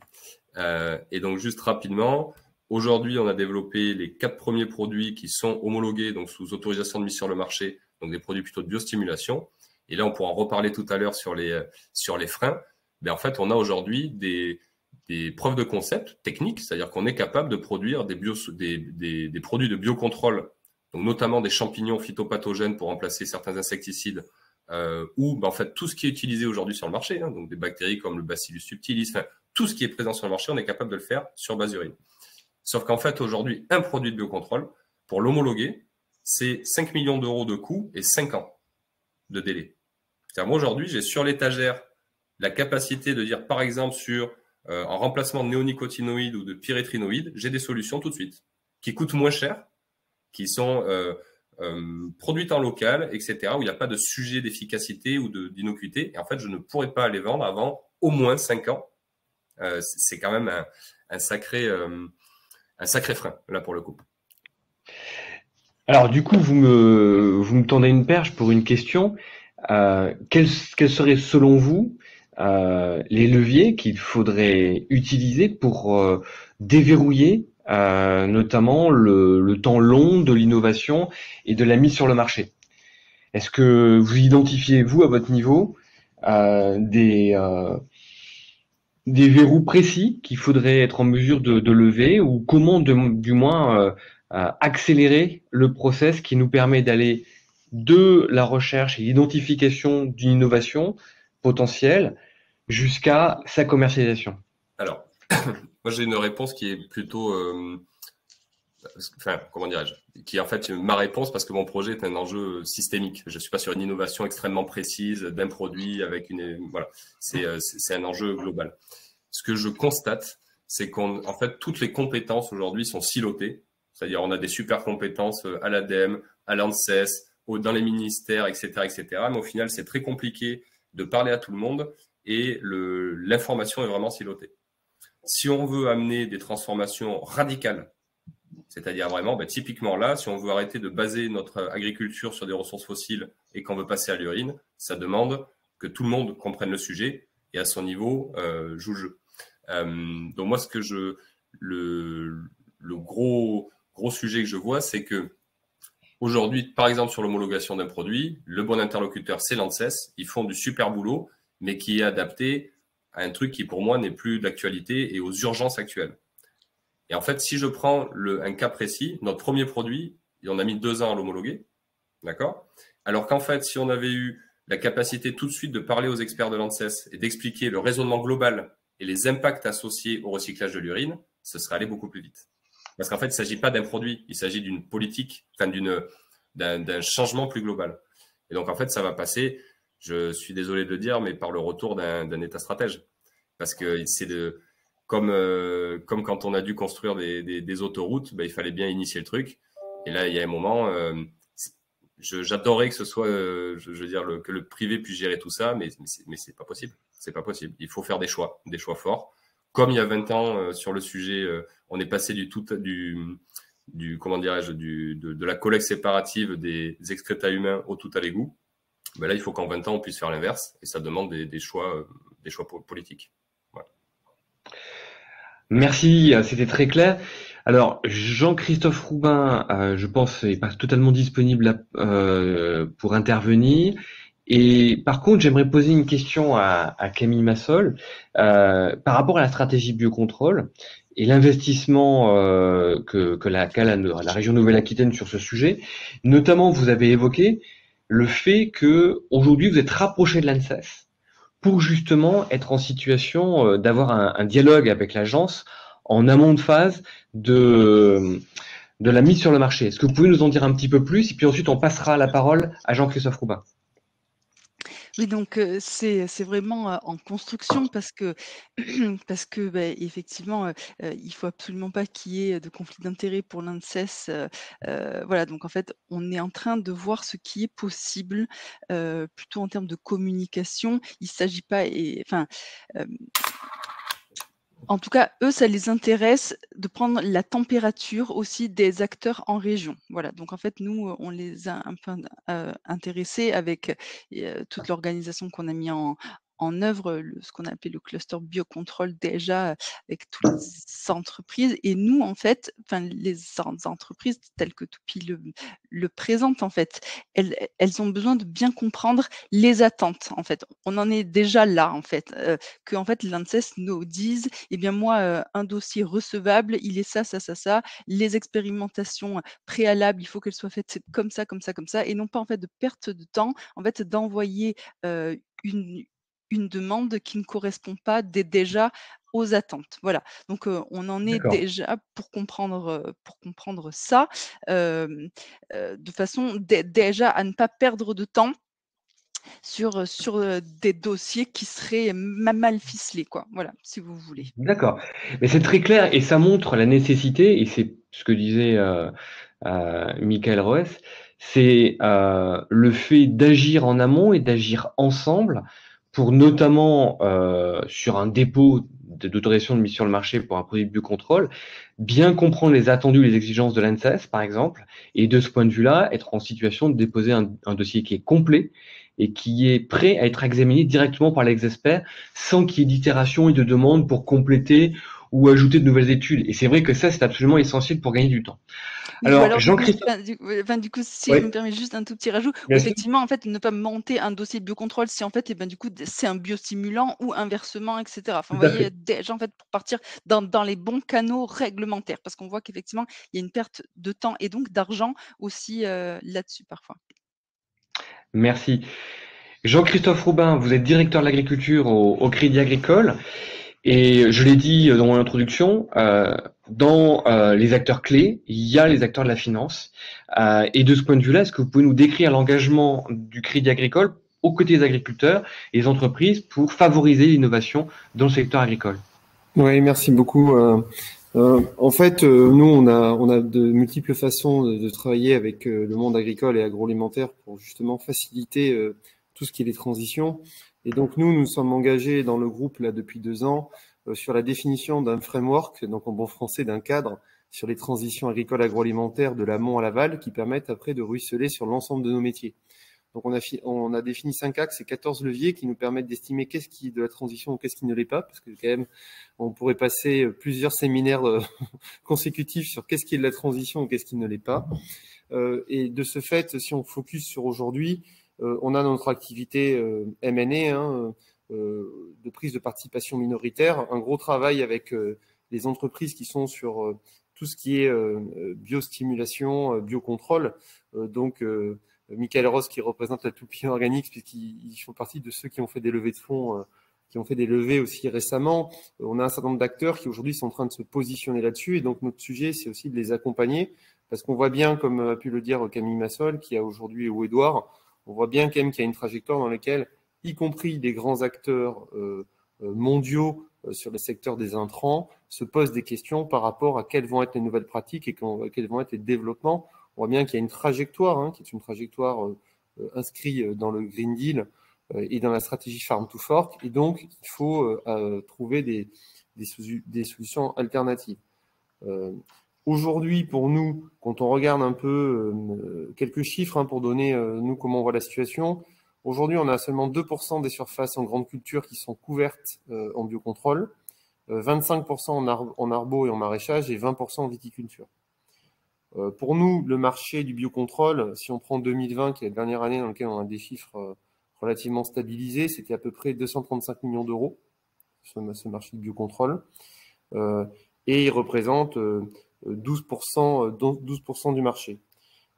Et donc, juste rapidement, aujourd'hui, on a développé les 4 premiers produits qui sont homologués, donc sous autorisation de mise sur le marché, donc des produits plutôt de biostimulation. Et là, on pourra en reparler tout à l'heure sur les freins. Mais en fait, on a aujourd'hui des preuves de concept techniques, c'est-à-dire qu'on est capable de produire des produits de biocontrôle, donc notamment des champignons phytopathogènes pour remplacer certains insecticides, ou en fait tout ce qui est utilisé aujourd'hui sur le marché, hein, donc des bactéries comme le Bacillus subtilis, enfin, tout ce qui est présent sur le marché, on est capable de le faire sur base d'urine. Sauf qu'en fait, aujourd'hui, un produit de biocontrôle, pour l'homologuer, c'est 5 millions d'euros de coût et 5 ans de délai. C'est-à-dire, moi, aujourd'hui, j'ai sur l'étagère la capacité de dire, par exemple, en remplacement de néonicotinoïdes ou de pyrétrinoïdes, j'ai des solutions tout de suite, qui coûtent moins cher, qui sont produites en local, etc., où il n'y a pas de sujet d'efficacité ou d'innocuité. Et en fait, je ne pourrais pas les vendre avant au moins 5 ans. C'est quand même un sacré frein, là, pour le coup. Alors, du coup, vous me tendez une perche pour une question. Quels seraient, selon vous, les leviers qu'il faudrait utiliser pour déverrouiller notamment le temps long de l'innovation et de la mise sur le marché? Est-ce que vous identifiez, vous, à votre niveau, des verrous précis qu'il faudrait être en mesure de lever, ou comment, du moins, accélérer le process qui nous permet d'aller de la recherche et l'identification d'une innovation potentielle jusqu'à sa commercialisation? Alors, moi j'ai une réponse qui est plutôt, comment dirais-je, qui est en fait ma réponse parce que mon projet est un enjeu systémique. Je suis pas sur une innovation extrêmement précise d'un produit avec voilà, c'est un enjeu global. Ce que je constate, c'est qu'en fait toutes les compétences aujourd'hui sont silotées, c'est-à-dire on a des super compétences à l'ADEME, à l'ANSES, dans les ministères, etc., etc. Mais au final, c'est très compliqué de parler à tout le monde et l'information est vraiment silotée. Si on veut amener des transformations radicales, c'est-à-dire vraiment, typiquement là, si on veut arrêter de baser notre agriculture sur des ressources fossiles et qu'on veut passer à l'urine, ça demande que tout le monde comprenne le sujet et à son niveau joue le jeu. Donc moi, le gros sujet que je vois, c'est que aujourd'hui, par exemple, sur l'homologation d'un produit, le bon interlocuteur, c'est l'ANSES. Ils font du super boulot, mais qui est adapté à un truc qui, pour moi, n'est plus d'actualité et aux urgences actuelles. Et en fait, si je prends un cas précis, notre premier produit, on a mis 2 ans à l'homologuer, d'accord? Alors qu'en fait, si on avait eu la capacité tout de suite de parler aux experts de l'ANSES et d'expliquer le raisonnement global et les impacts associés au recyclage de l'urine, ce serait allé beaucoup plus vite. Parce qu'en fait, il ne s'agit pas d'un produit, il s'agit d'une politique, d'un changement plus global. Et donc, en fait, ça va passer, je suis désolé de le dire, mais par le retour d'un État stratège. Parce que c'est comme quand on a dû construire des autoroutes, il fallait bien initier le truc. Et là, il y a un moment, j'adorerais que ce soit, je veux dire, que le privé puisse gérer tout ça, mais c'est pas possible. C'est pas possible. Il faut faire des choix forts. Comme il y a 20 ans sur le sujet, on est passé de la collecte séparative des excréta humains au tout à l'égout. Là, il faut qu'en 20 ans, on puisse faire l'inverse, et ça demande des choix politiques. Voilà. Merci, c'était très clair. Alors, Jean-Christophe Roubin, je pense, n'est pas totalement disponible pour intervenir. Et par contre, j'aimerais poser une question à Camille Massol par rapport à la stratégie biocontrôle et l'investissement qu'a la région Nouvelle-Aquitaine sur ce sujet. Notamment, vous avez évoqué le fait que aujourd'hui vous êtes rapproché de l'ANSES pour justement être en situation d'avoir un dialogue avec l'agence en amont de phase de la mise sur le marché. Est-ce que vous pouvez nous en dire un petit peu plus? Et puis ensuite, on passera la parole à Jean-Christophe Roubin. Oui, donc c'est vraiment, en construction parce que parce que, effectivement, il faut absolument pas qu'il y ait de conflit d'intérêts pour l'ANSES, voilà, donc en fait, on est en train de voir ce qui est possible, plutôt en termes de communication. Il s'agit pas et enfin, hem en tout cas, eux, ça les intéresse de prendre la température aussi des acteurs en région. Voilà, donc en fait, nous, on les a un peu, intéressés avec, toute l'organisation qu'on a mis en œuvre, ce qu'on a appelé le cluster biocontrôle déjà, avec toutes les entreprises et nous, en fait, enfin les entreprises telles que Toupy le présente, en fait, elles ont besoin de bien comprendre les attentes, en fait. On en est déjà là, en fait, qu'en fait l'ANSES nous dise: «Eh bien moi, un dossier recevable, il est ça, ça, ça, ça. Les expérimentations préalables, il faut qu'elles soient faites comme ça, comme ça, comme ça» et non pas en fait de perte de temps, en fait d'envoyer, une demande qui ne correspond pas déjà aux attentes. Voilà, donc on en est D'accord. déjà pour comprendre ça, de façon déjà à ne pas perdre de temps sur, des dossiers qui seraient mal ficelés quoi, voilà, si vous voulez. D'accord. Mais c'est très clair et ça montre la nécessité, et c'est ce que disait Michael Roes, c'est le fait d'agir en amont et d'agir ensemble pour notamment sur un dépôt d'autorisation de mise sur le marché pour un produit de biocontrôle, bien comprendre les attendus, les exigences de l'ANSES par exemple, et de ce point de vue-là, être en situation de déposer un dossier qui est complet et qui est prêt à être examiné directement par les experts sans qu'il y ait d'itération et de demandes pour compléter ou ajouter de nouvelles études. Et c'est vrai que ça, c'est absolument essentiel pour gagner du temps. Oui, ou Alors, alors Jean-Christophe, du coup, si je oui, me permets juste un tout petit rajout, ou bien sûr, effectivement, en fait, ne pas monter un dossier de biocontrôle si en fait, du coup, c'est un biostimulant ou inversement, et cetera. Enfin, tout vous à voyez, fait. déjà, en fait, pour partir dans les bons canaux réglementaires, parce qu'on voit qu'effectivement, il y a une perte de temps et donc d'argent aussi, là-dessus parfois. Merci. Jean-Christophe Roubin, vous êtes directeur de l'agriculture au Crédit Agricole. Et je l'ai dit dans mon introduction, dans les acteurs clés, il y a les acteurs de la finance. Et de ce point de vue-là, est-ce que vous pouvez nous décrire l'engagement du Crédit Agricole aux côtés des agriculteurs et des entreprises pour favoriser l'innovation dans le secteur agricole? Oui, merci beaucoup. En fait, nous, on a de multiples façons de travailler avec le monde agricole et agroalimentaire pour justement faciliter tout ce qui est les transitions. Et donc, nous sommes engagés dans le groupe là depuis 2 ans sur la définition d'un framework, donc en bon français d'un cadre sur les transitions agricoles agroalimentaires de l'amont à l'aval qui permettent après de ruisseler sur l'ensemble de nos métiers. Donc on a défini 5 axes et 14 leviers qui nous permettent d'estimer qu'est-ce qui est de la transition ou qu'est-ce qui ne l'est pas, parce que quand même on pourrait passer plusieurs séminaires consécutifs sur qu'est-ce qui est de la transition ou qu'est-ce qui ne l'est pas. Et de ce fait, si on focus sur aujourd'hui, on a notre activité M&A, de prise de participation minoritaire, un gros travail avec les entreprises qui sont sur tout ce qui est biostimulation, biocontrôle, donc Michael Ross qui représente la Toupy Organics puisqu'ils font partie de ceux qui ont fait des levées de fonds, qui ont fait des levées aussi récemment. On a un certain nombre d'acteurs qui aujourd'hui sont en train de se positionner là-dessus et donc notre sujet c'est aussi de les accompagner parce qu'on voit bien, comme a pu le dire Camille Massol, qui a aujourd'hui ou Edouard, on voit bien quand même qu'il y a une trajectoire dans laquelle, y compris des grands acteurs mondiaux sur le secteur des intrants, se posent des questions par rapport à quelles vont être les nouvelles pratiques et quels vont être les développements. On voit bien qu'il y a une trajectoire, qui est une trajectoire inscrite dans le Green Deal et dans la stratégie Farm to Fork. Et donc, il faut trouver des solutions alternatives. Aujourd'hui, pour nous, quand on regarde un peu quelques chiffres pour donner, nous, comment on voit la situation, aujourd'hui, on a seulement 2% des surfaces en grande culture qui sont couvertes en biocontrôle, 25% en arbo et en maraîchage et 20% en viticulture. Pour nous, le marché du biocontrôle, si on prend 2020, qui est la dernière année dans laquelle on a des chiffres relativement stabilisés, c'était à peu près 235 millions d'euros, ce marché du biocontrôle. Et il représente 12% du marché.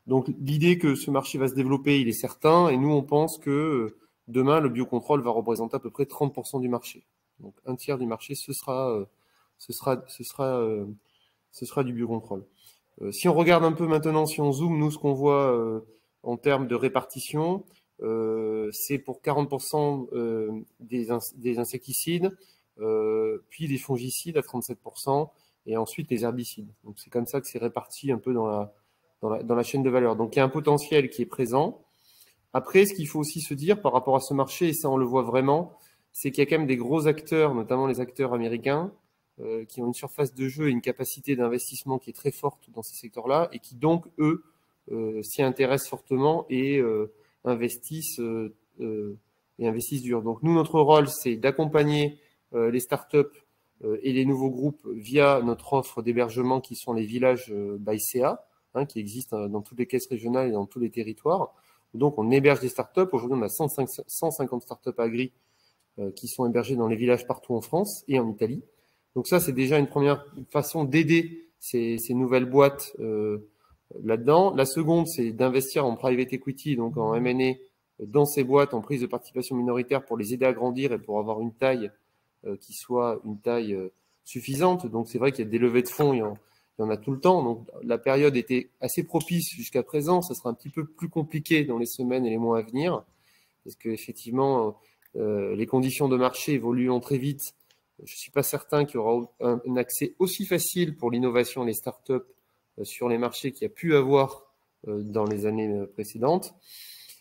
Donc l'idée que ce marché va se développer, il est certain, et nous on pense que demain le biocontrôle va représenter à peu près 30% du marché. Donc un tiers du marché, ce sera du biocontrôle. Si on regarde un peu maintenant, si on zoome, nous ce qu'on voit en termes de répartition, c'est pour 40% des insecticides, puis des fongicides à 37%, et ensuite les herbicides. Donc c'est comme ça que c'est réparti un peu dans la chaîne de valeur. Donc il y a un potentiel qui est présent. Après, ce qu'il faut aussi se dire par rapport à ce marché, et ça on le voit vraiment, c'est qu'il y a quand même des gros acteurs, notamment les acteurs américains, qui ont une surface de jeu et une capacité d'investissement qui est très forte dans ces secteurs-là, et qui donc, eux, s'y intéressent fortement et investissent dur. Donc nous, notre rôle, c'est d'accompagner les startups et les nouveaux groupes via notre offre d'hébergement qui sont les villages by CA, qui existent dans toutes les caisses régionales et dans tous les territoires. Donc on héberge des startups. Aujourd'hui, on a 150 startups agri qui sont hébergées dans les villages partout en France et en Italie. Donc ça, c'est déjà une première façon d'aider ces nouvelles boîtes là-dedans. La seconde, c'est d'investir en private equity, donc en M&A, dans ces boîtes en prise de participation minoritaire pour les aider à grandir et pour avoir une taille qui soit une taille suffisante. Donc c'est vrai qu'il y a des levées de fonds, il y en a tout le temps. Donc la période était assez propice jusqu'à présent. Ça sera un petit peu plus compliqué dans les semaines et les mois à venir, parce que effectivement les conditions de marché évoluent très vite. Je ne suis pas certain qu'il y aura un accès aussi facile pour l'innovation et les startups sur les marchés qu'il y a pu avoir dans les années précédentes.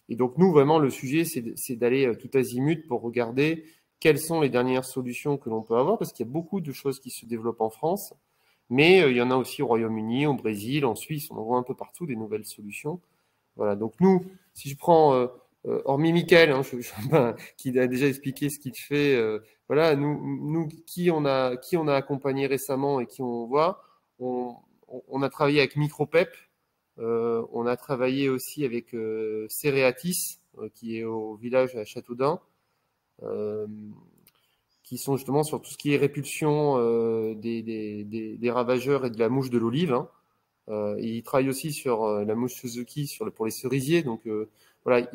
Et donc nous, vraiment, le sujet, c'est d'aller tout azimut pour regarder quelles sont les dernières solutions que l'on peut avoir, parce qu'il y a beaucoup de choses qui se développent en France, mais il y en a aussi au Royaume-Uni, au Brésil, en Suisse, on en voit un peu partout des nouvelles solutions. Voilà, donc nous, si je prends, hormis Mickaël, qui a déjà expliqué ce qu'il fait, voilà, nous qui on a accompagné récemment et qui on voit, on a travaillé avec Micropep, on a travaillé aussi avec Cereatis, qui est au village à Châteaudun, qui sont justement sur tout ce qui est répulsion des ravageurs et de la mouche de l'olive. Ils travaillent aussi sur la mouche Suzuki pour les cerisiers. Donc voilà,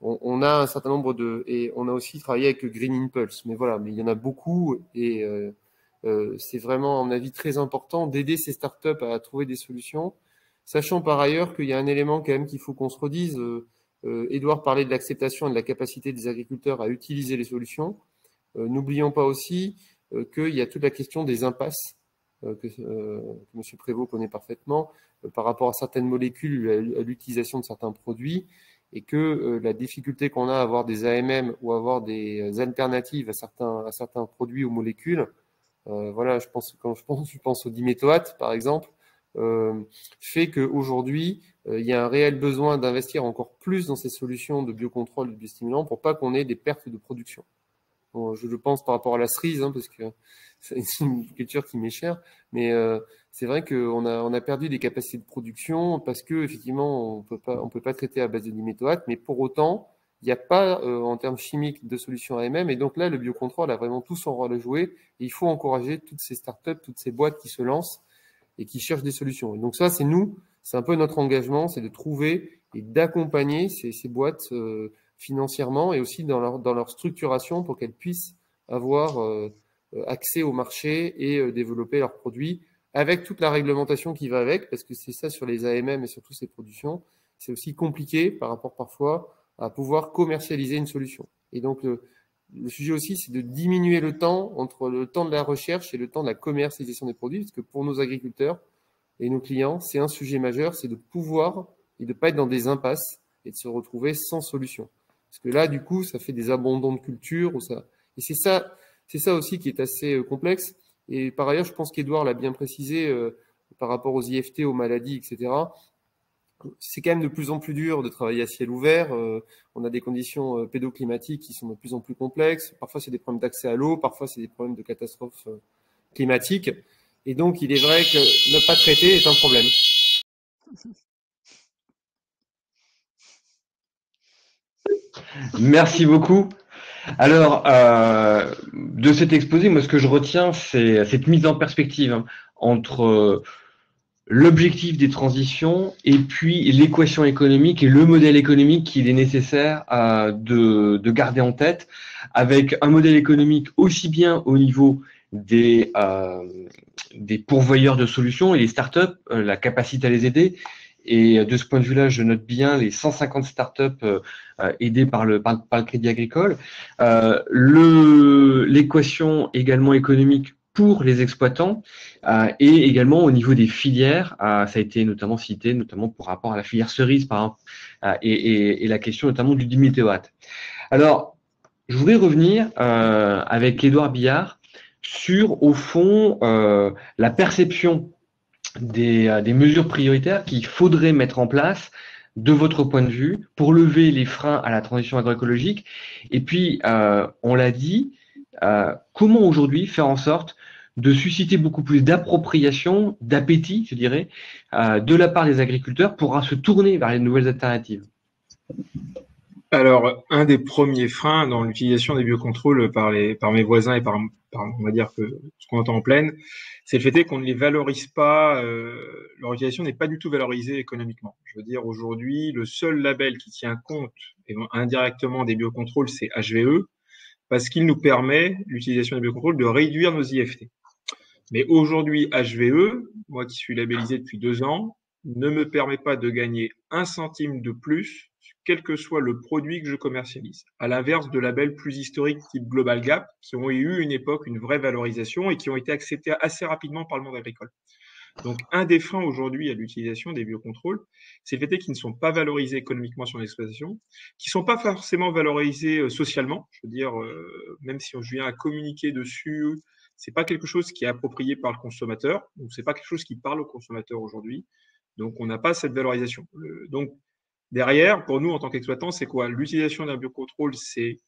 on a un certain nombre et on a aussi travaillé avec Green Impulse. Mais voilà, mais il y en a beaucoup et c'est vraiment, à mon avis, très important d'aider ces startups à trouver des solutions, sachant par ailleurs qu'il y a un élément quand même qu'il faut qu'on se redise. Édouard parlait de l'acceptation et de la capacité des agriculteurs à utiliser les solutions. N'oublions pas aussi qu'il y a toute la question des impasses que M. Prévost connaît parfaitement par rapport à certaines molécules, à l'utilisation de certains produits, et que la difficulté qu'on a à avoir des AMM ou à avoir des alternatives à certains produits ou molécules, voilà, je pense au diméthoate par exemple, fait qu'aujourd'hui, il y a un réel besoin d'investir encore plus dans ces solutions de biocontrôle, de biostimulants, pour pas qu'on ait des pertes de production. Bon, je le pense par rapport à la cerise, parce que c'est une culture qui m'est chère, mais c'est vrai qu'on a perdu des capacités de production parce que effectivement on peut pas traiter à base de diméthoate, mais pour autant il n'y a pas en termes chimiques de solution AMM, et donc là le biocontrôle a vraiment tout son rôle à jouer, et il faut encourager toutes ces startups, toutes ces boîtes qui se lancent et qui cherchent des solutions. Et donc ça, c'est un peu notre engagement, c'est de trouver et d'accompagner ces boîtes financièrement et aussi dans leur structuration pour qu'elles puissent avoir accès au marché et développer leurs produits avec toute la réglementation qui va avec, parce que c'est ça sur les AMM et sur toutes ces productions, c'est aussi compliqué par rapport parfois à pouvoir commercialiser une solution. Et donc le sujet aussi, c'est de diminuer le temps entre le temps de la recherche et le temps de la commercialisation des produits, parce que pour nos agriculteurs et nos clients, c'est un sujet majeur, c'est de pouvoir et de pas être dans des impasses et de se retrouver sans solution. Parce que là, du coup, ça fait des abandons de culture, et c'est ça aussi qui est assez complexe. Et par ailleurs, je pense qu'Edouard l'a bien précisé par rapport aux IFT, aux maladies, etc. C'est quand même de plus en plus dur de travailler à ciel ouvert. On a des conditions pédoclimatiques qui sont de plus en plus complexes. Parfois, c'est des problèmes d'accès à l'eau. Parfois, c'est des problèmes de catastrophes climatiques. Et donc, il est vrai que ne pas traiter est un problème. Merci beaucoup. Alors, de cet exposé, moi, ce que je retiens, c'est cette mise en perspective entre l'objectif des transitions et puis l'équation économique et le modèle économique qu'il est nécessaire de garder en tête, avec un modèle économique aussi bien au niveau des pourvoyeurs de solutions et les startups, la capacité à les aider, Et de ce point de vue-là, je note bien les 150 startups aidées par le Crédit Agricole. L'équation également économique pour les exploitants et également au niveau des filières, ça a été notamment cité, notamment par rapport à la filière cerise, par exemple, et la question notamment du 10 météo-watt. Alors, je voudrais revenir avec Édouard Billard sur, au fond, la perception des mesures prioritaires qu'il faudrait mettre en place de votre point de vue pour lever les freins à la transition agroécologique. Et puis, on l'a dit, comment aujourd'hui faire en sorte de susciter beaucoup plus d'appropriation, d'appétit, je dirais, de la part des agriculteurs pour se tourner vers les nouvelles alternatives? Alors, un des premiers freins dans l'utilisation des biocontrôles par mes voisins et par on va dire que ce qu'on entend en plaine, c'est le fait qu'on ne les valorise pas, leur utilisation n'est pas du tout valorisée économiquement. Je veux dire, aujourd'hui, le seul label qui tient compte indirectement des biocontrôles, c'est HVE, parce qu'il nous permet, l'utilisation des biocontrôles, de réduire nos IFT. Mais aujourd'hui, HVE, moi qui suis labellisé depuis 2 ans, ne me permet pas de gagner 1 centime de plus, quel que soit le produit que je commercialise. À l'inverse de labels plus historiques type Global Gap, qui ont eu une époque une vraie valorisation et qui ont été acceptés assez rapidement par le monde agricole. Donc, un des freins aujourd'hui à l'utilisation des biocontrôles, c'est le fait qu'ils ne sont pas valorisés économiquement sur l'exploitation, qui ne sont pas forcément valorisés socialement. Je veux dire, même si je viens à communiquer dessus, c'est pas quelque chose qui est approprié par le consommateur, donc c'est pas quelque chose qui parle au consommateur aujourd'hui. Donc, on n'a pas cette valorisation. Donc, derrière, pour nous, en tant qu'exploitants, c'est quoi? L'utilisation d'un biocontrôle, c'est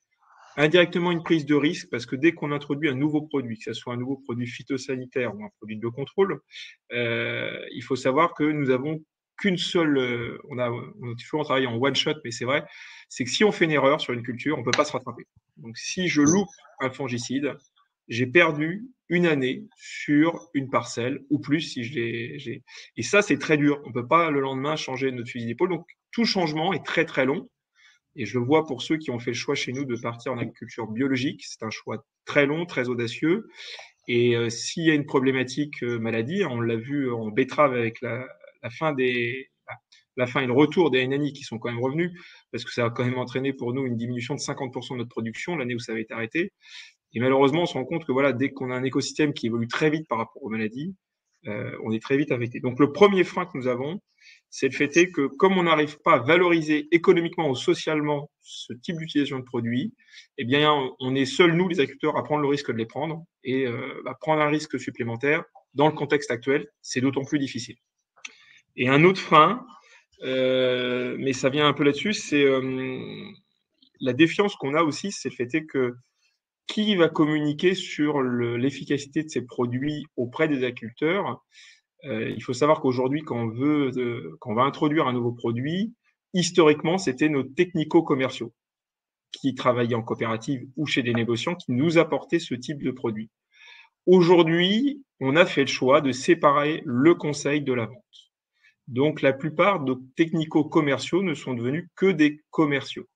indirectement une prise de risque, parce que dès qu'on introduit un nouveau produit, que ce soit un nouveau produit phytosanitaire ou un produit de biocontrôle, il faut savoir que nous avons qu'une seule, on a toujours travaillé en one shot, mais c'est vrai, c'est que si on fait une erreur sur une culture, on peut pas se rattraper. Donc, si je loupe un fongicide, j'ai perdu 1 année sur une parcelle ou plus si j'ai. Et ça, c'est très dur. On peut pas le lendemain changer notre fusil d'épaule. Donc, tout changement est très, très long. Et je le vois pour ceux qui ont fait le choix chez nous de partir en agriculture biologique. C'est un choix très long, très audacieux. Et s'il y a une problématique maladie, on l'a vu en betterave avec la fin et le retour des NNI qui sont quand même revenus, parce que ça a quand même entraîné pour nous une diminution de 50% de notre production l'année où ça avait été arrêté. Et malheureusement, on se rend compte que voilà, dès qu'on a un écosystème qui évolue très vite par rapport aux maladies, on est très vite affecté. Donc, le premier frein que nous avons, c'est le fait que comme on n'arrive pas à valoriser économiquement ou socialement ce type d'utilisation de produits, eh bien, on est seuls, nous, les agriculteurs, à prendre le risque de les prendre. Et prendre un risque supplémentaire, dans le contexte actuel, c'est d'autant plus difficile. Et un autre frein, mais ça vient un peu là-dessus, c'est la défiance qu'on a aussi, c'est le fait que qui va communiquer sur l'efficacité de ces produits auprès des agriculteurs? Il faut savoir qu'aujourd'hui, quand on va introduire un nouveau produit, historiquement, c'était nos technico-commerciaux qui travaillaient en coopérative ou chez des négociants qui nous apportaient ce type de produit. Aujourd'hui, on a fait le choix de séparer le conseil de la vente. Donc, la plupart de nos technico-commerciaux ne sont devenus que des commerciaux.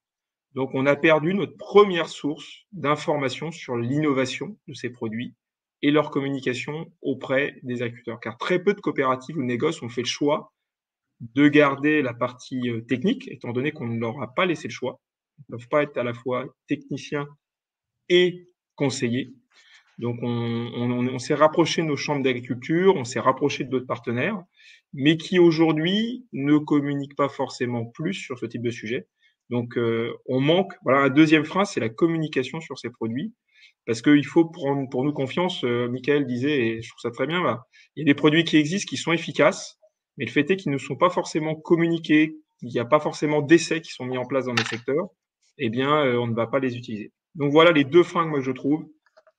Donc, on a perdu notre première source d'information sur l'innovation de ces produits et leur communication auprès des agriculteurs. Car très peu de coopératives ou de négoces ont fait le choix de garder la partie technique, étant donné qu'on ne leur a pas laissé le choix. Ils ne peuvent pas être à la fois techniciens et conseillers. Donc, on s'est rapproché de nos chambres d'agriculture, on s'est rapproché de d'autres partenaires, mais qui aujourd'hui ne communiquent pas forcément plus sur ce type de sujet. Donc, on manque. Voilà, un deuxième frein, c'est la communication sur ces produits, parce qu'il faut prendre pour nous confiance. Michael disait, et je trouve ça très bien, il y a des produits qui existent, qui sont efficaces, mais le fait est qu'ils ne sont pas forcément communiqués, il n'y a pas forcément d'essais qui sont mis en place dans les secteurs. Eh bien, on ne va pas les utiliser. Donc voilà les 2 freins que moi je trouve: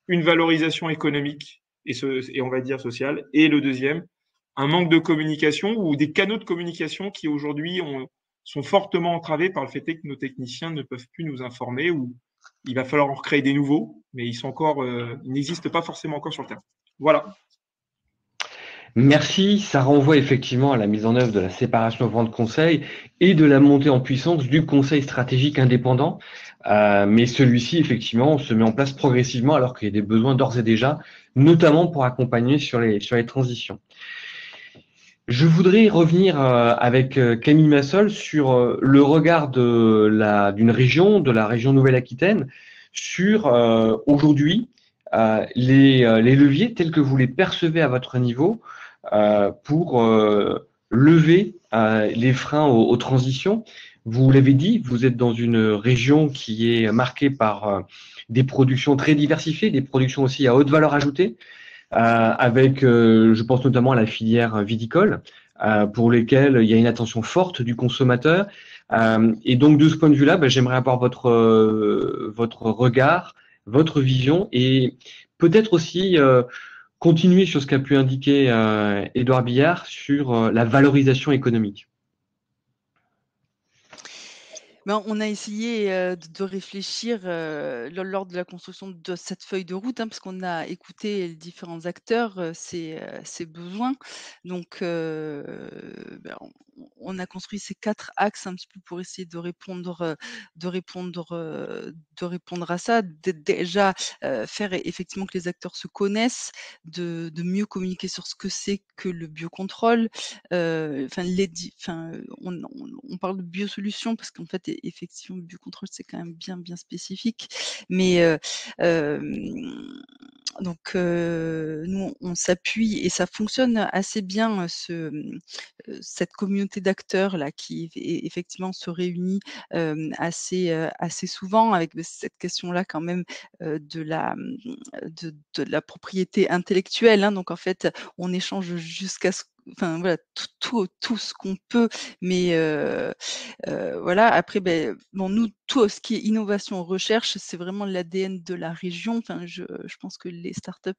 une valorisation économique et on va dire sociale, et le deuxième, un manque de communication ou des canaux de communication qui aujourd'hui sont fortement entravés par le fait que nos techniciens ne peuvent plus nous informer, ou il va falloir en recréer des nouveaux, mais ils n'existent pas forcément encore sur le terrain. Voilà. Merci, ça renvoie effectivement à la mise en œuvre de la séparation vente-conseil et de la montée en puissance du conseil stratégique indépendant. Mais celui-ci, effectivement, se met en place progressivement alors qu'il y a des besoins d'ores et déjà, notamment pour accompagner sur les transitions. Je voudrais revenir avec Camille Massol sur le regard d'une région, de la région Nouvelle-Aquitaine, sur aujourd'hui les leviers tels que vous les percevez à votre niveau pour lever les freins aux transitions. Vous l'avez dit, vous êtes dans une région qui est marquée par des productions très diversifiées, des productions aussi à haute valeur ajoutée. Avec, je pense notamment à la filière viticole, pour lesquelles il y a une attention forte du consommateur. Et donc, de ce point de vue-là, j'aimerais avoir votre regard, votre vision, et peut-être aussi continuer sur ce qu'a pu indiquer Édouard Billard sur la valorisation économique. Ben, on a essayé de réfléchir lors de la construction de cette feuille de route, hein, parce qu'on a écouté les différents acteurs, ses besoins. Donc, ben, on a construit ces 4 axes un petit peu pour essayer de répondre à ça. Déjà, faire effectivement que les acteurs se connaissent, de mieux communiquer sur ce que c'est que le biocontrôle. Enfin, on parle de biosolutions parce qu'en fait, effectivement, le biocontrôle, c'est quand même bien spécifique. Mais donc, nous, on s'appuie et ça fonctionne assez bien, cette communauté d'acteurs là qui effectivement se réunit assez souvent avec cette question-là quand même de la propriété intellectuelle. Hein. Donc en fait, on échange jusqu'à enfin voilà tout ce qu'on peut, mais voilà. Après, bon, nous, tout ce qui est innovation, recherche, c'est vraiment l'ADN de la région. Enfin, je pense que les startups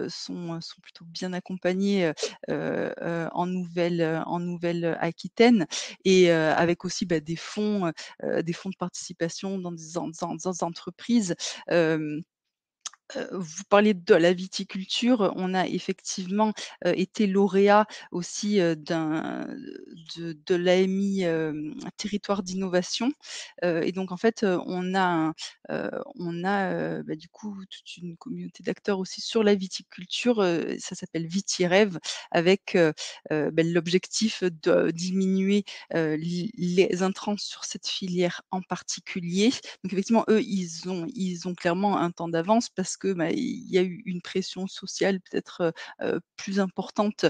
sont plutôt bien accompagnées en Nouvelle-Aquitaine et avec aussi des fonds de participation dans des entreprises. Vous parliez de la viticulture. On a effectivement été lauréat aussi de l'AMI Territoire d'innovation. Et donc en fait, on a du coup toute une communauté d'acteurs aussi sur la viticulture. Ça s'appelle VitiRêve, avec l'objectif de diminuer les intrants sur cette filière en particulier. Donc effectivement, eux, ils ont clairement un temps d'avance parce que il y a eu une pression sociale peut-être plus importante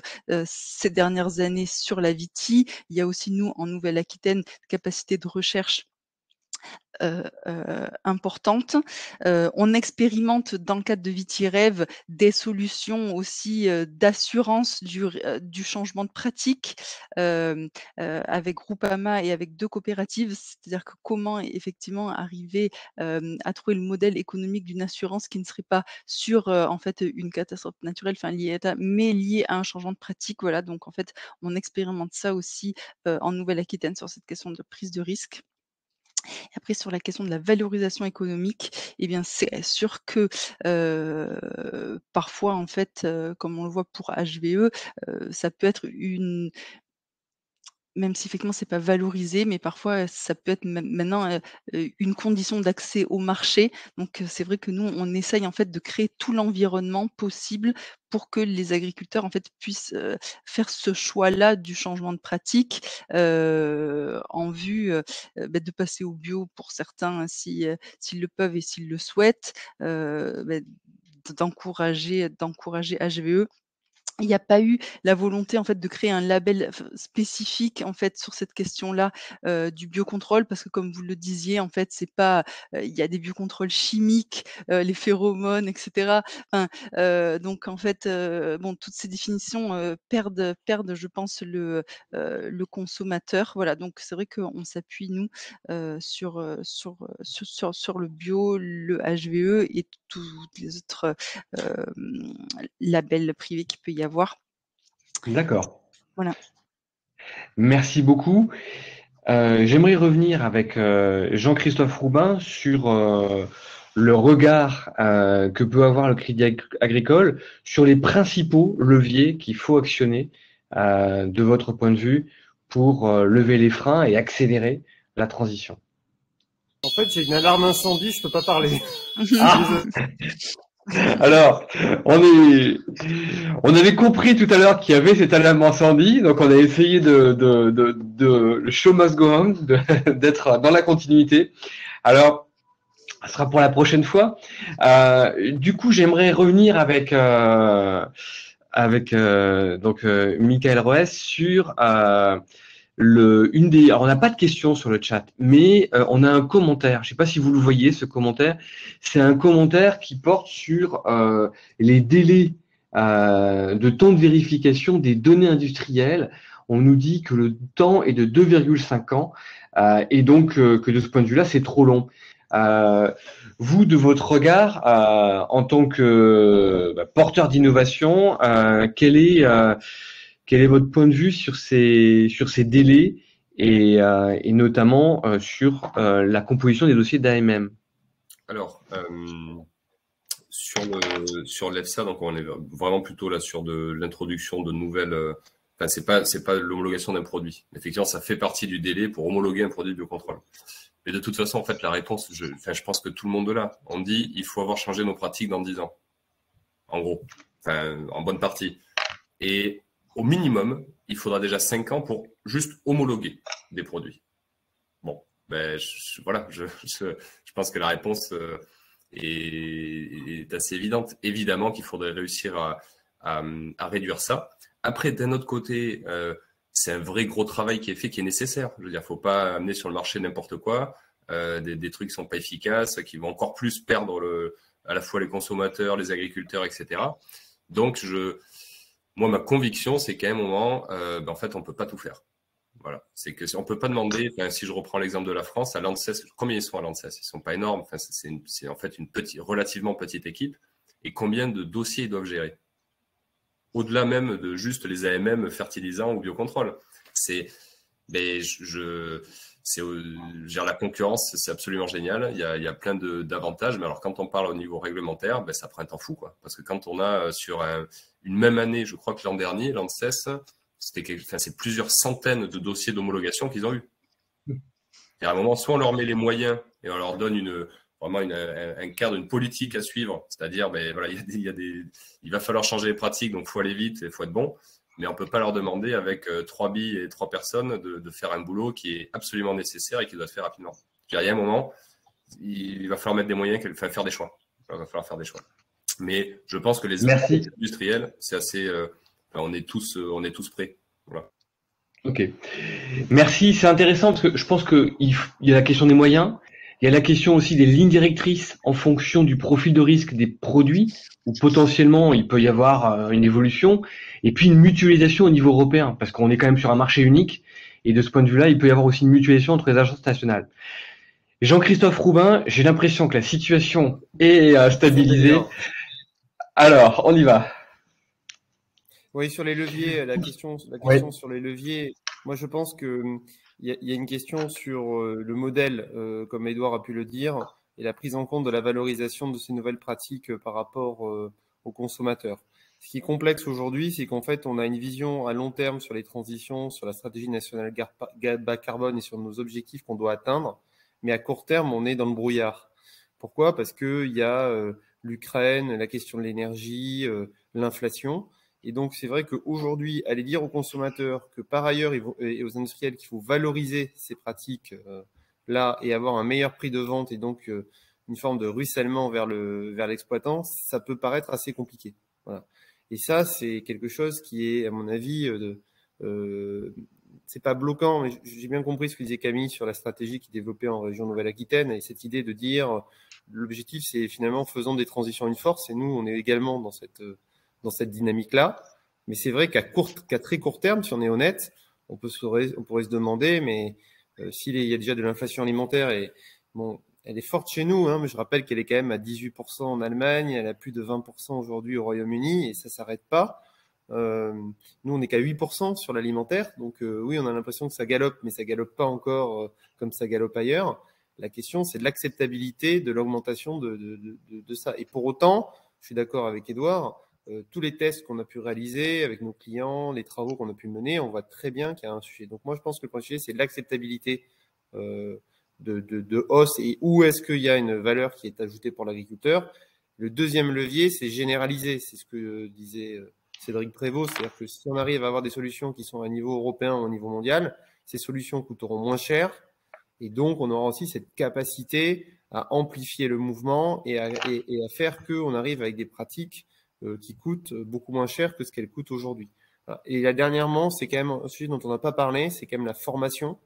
ces dernières années sur la viti. Il y a aussi nous en Nouvelle-Aquitaine capacité de recherche importante. On expérimente dans le cadre de VitiRêve des solutions aussi d'assurance du changement de pratique avec Groupama et avec 2 coopératives. C'est-à-dire que comment effectivement arriver à trouver le modèle économique d'une assurance qui ne serait pas sur en fait une catastrophe naturelle, enfin liée mais liée à un changement de pratique. Voilà, donc en fait, on expérimente ça aussi en Nouvelle-Aquitaine sur cette question de prise de risque. Après, sur la question de la valorisation économique, eh bien, c'est sûr que parfois, en fait, comme on le voit pour HVE, ça peut être même si effectivement c'est pas valorisé, mais parfois ça peut être maintenant une condition d'accès au marché. Donc c'est vrai que nous, on essaye en fait de créer tout l'environnement possible pour que les agriculteurs en fait puissent faire ce choix-là du changement de pratique en vue de passer au bio pour certains s'ils le peuvent et s'ils le souhaitent, d'encourager HVE. Il n'y a pas eu la volonté en fait de créer un label spécifique en fait sur cette question-là du biocontrôle parce que comme vous le disiez en fait c'est pas il y a des biocontrôles chimiques, les phéromones etc. Enfin, donc en fait bon toutes ces définitions perdent je pense le consommateur. Voilà, donc c'est vrai qu'on s'appuie nous sur le bio, le HVE et toutes les autres labels privés qu'il peut y avoir. D'accord. Voilà. Merci beaucoup. J'aimerais revenir avec Jean-Christophe Roubin sur le regard que peut avoir le Crédit Agricole sur les principaux leviers qu'il faut actionner de votre point de vue pour lever les freins et accélérer la transition. En fait, j'ai une alarme incendie, je peux pas parler. Ah Alors, on avait compris tout à l'heure qu'il y avait cette alarme incendie, donc on a essayé le show must go on, d'être dans la continuité. Alors, ce sera pour la prochaine fois. Du coup, j'aimerais revenir avec Michael Roes sur alors on n'a pas de questions sur le chat, mais on a un commentaire. Je ne sais pas si vous le voyez, ce commentaire. C'est un commentaire qui porte sur les délais de temps de vérification des données industrielles. On nous dit que le temps est de 2,5 ans et donc que de ce point de vue-là, c'est trop long. Vous, de votre regard, en tant que porteur d'innovation, quel est votre point de vue sur ces délais et notamment sur la composition des dossiers d'AMM? Alors, sur l'EFSA, donc on est vraiment plutôt là sur de l'introduction de nouvelles. Enfin, c'est pas l'homologation d'un produit. Effectivement, ça fait partie du délai pour homologuer un produit de biocontrôle. Mais de toute façon, en fait, la réponse, je pense que tout le monde l'a. On dit, il faut avoir changé nos pratiques dans 10 ans. En gros. Enfin, en bonne partie. Et au minimum, il faudra déjà 5 ans pour juste homologuer des produits. Bon, ben, voilà, je pense que la réponse est assez évidente. Évidemment qu'il faudrait réussir à réduire ça. Après, d'un autre côté, c'est un vrai gros travail qui est fait, qui est nécessaire. Je veux dire, faut pas amener sur le marché n'importe quoi, des trucs qui sont pas efficaces, qui vont encore plus perdre à la fois les consommateurs, les agriculteurs, etc. Donc, moi, ma conviction, c'est qu'à un moment, en fait, on peut pas tout faire. Voilà. C'est que on peut pas demander, si je reprends l'exemple de la France, à l'ANSES, combien ils sont à l'ANSES? Ils sont pas énormes. Enfin, c'est en fait une relativement petite équipe. Et combien de dossiers ils doivent gérer? Au-delà même de juste les AMM fertilisants ou biocontrôle. La concurrence, c'est absolument génial. Il y a plein d'avantages. Mais alors, quand on parle au niveau réglementaire, ça prend un temps fou, quoi. Parce que quand on a sur une même année, je crois que l'an dernier, l'ANSES, c'est plusieurs centaines de dossiers d'homologation qu'ils ont eu. Et à un moment, soit on leur met les moyens et on leur donne vraiment un cadre, une politique à suivre, c'est-à-dire, voilà, il va falloir changer les pratiques, donc il faut aller vite et il faut être bon, mais on ne peut pas leur demander avec 3 billes et 3 personnes de faire un boulot qui est absolument nécessaire et qui doit être fait rapidement. Il y a un moment, il va falloir mettre des moyens, faire des choix. Il va falloir faire des choix. Mais je pense que les industriels, c'est assez, on est tous prêts. Voilà. Ok. Merci, c'est intéressant parce que je pense qu'il y a la question des moyens, il y a la question aussi des lignes directrices en fonction du profil de risque des produits, où potentiellement il peut y avoir une évolution, et puis une mutualisation au niveau européen, parce qu'on est quand même sur un marché unique, et de ce point de vue-là, il peut y avoir aussi une mutualisation entre les agences nationales. Jean-Christophe Roubin, j'ai l'impression que la situation est stabilisée. Alors, on y va. Oui, sur les leviers, la question sur les leviers, moi je pense que il y a une question sur le modèle, comme Edouard a pu le dire, et la prise en compte de la valorisation de ces nouvelles pratiques par rapport aux consommateurs. Ce qui est complexe aujourd'hui, c'est qu'en fait, on a une vision à long terme sur les transitions, sur la stratégie nationale bas carbone et sur nos objectifs qu'on doit atteindre, mais à court terme, on est dans le brouillard. Pourquoi? Parce qu'il y a l'Ukraine, la question de l'énergie, l'inflation. Et donc, c'est vrai qu'aujourd'hui, aller dire aux consommateurs que par ailleurs, et aux industriels qu'il faut valoriser ces pratiques-là et avoir un meilleur prix de vente et donc une forme de ruissellement vers l'exploitant, ça peut paraître assez compliqué. Voilà. Et ça, c'est quelque chose qui est, à mon avis, c'est pas bloquant, mais j'ai bien compris ce que disait Camille sur la stratégie qui est développée en région Nouvelle-Aquitaine et cette idée de dire l'objectif, c'est finalement faisant des transitions une force. Et nous, on est également dans cette dynamique-là. Mais c'est vrai qu'à très court terme, si on est honnête, on pourrait se demander, mais s'il y a déjà de l'inflation alimentaire, et bon, elle est forte chez nous, hein, mais je rappelle qu'elle est quand même à 18% en Allemagne, elle a plus de 20% aujourd'hui au Royaume-Uni, et ça s'arrête pas. Nous, on n'est qu'à 8% sur l'alimentaire, donc oui, on a l'impression que ça galope, mais ça galope pas encore comme ça galope ailleurs. La question, c'est de l'acceptabilité de l'augmentation de ça. Et pour autant, je suis d'accord avec Edouard, tous les tests qu'on a pu réaliser avec nos clients, les travaux qu'on a pu mener, on voit très bien qu'il y a un sujet. Donc moi, je pense que le premier sujet, c'est l'acceptabilité de hausse et où est-ce qu'il y a une valeur qui est ajoutée pour l'agriculteur. Le deuxième levier, c'est généraliser. C'est ce que disait Cédric Prévost. C'est-à-dire que si on arrive à avoir des solutions qui sont à niveau européen ou au niveau mondial, ces solutions coûteront moins cher. Et donc, on aura aussi cette capacité à amplifier le mouvement et à faire qu'on arrive avec des pratiques qui coûtent beaucoup moins cher que ce qu'elles coûtent aujourd'hui. Et là, dernièrement, c'est quand même un sujet dont on n'a pas parlé, c'est quand même la formation.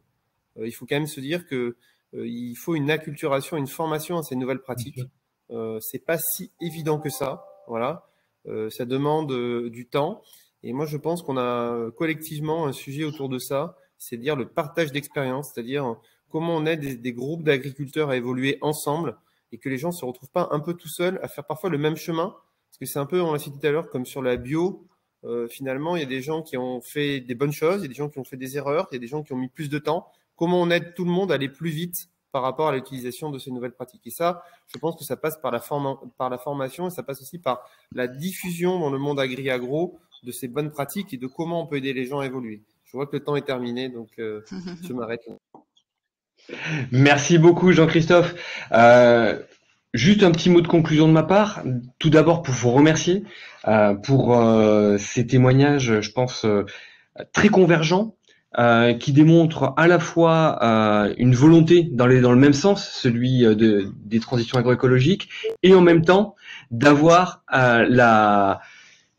Il faut quand même se dire que il faut une acculturation, une formation à ces nouvelles pratiques. C'est pas si évident que ça. Voilà. Ça demande du temps. Et moi, je pense qu'on a collectivement un sujet autour de ça, c'est dire le partage d'expérience, c'est-à-dire comment on aide des groupes d'agriculteurs à évoluer ensemble et que les gens se retrouvent pas un peu tout seuls à faire parfois le même chemin. Parce que c'est un peu, on l'a cité tout à l'heure, comme sur la bio. Finalement, il y a des gens qui ont fait des bonnes choses, il y a des gens qui ont fait des erreurs, il y a des gens qui ont mis plus de temps. Comment on aide tout le monde à aller plus vite par rapport à l'utilisation de ces nouvelles pratiques. Et ça, je pense que ça passe par la formation et ça passe aussi par la diffusion dans le monde agri-agro de ces bonnes pratiques et de comment on peut aider les gens à évoluer. Je vois que le temps est terminé, donc je m'arrête là. Merci beaucoup, Jean-Christophe. Juste un petit mot de conclusion de ma part. Tout d'abord, pour vous remercier pour ces témoignages, je pense, très convergents, qui démontrent à la fois une volonté dans le même sens, celui des transitions agroécologiques, et en même temps d'avoir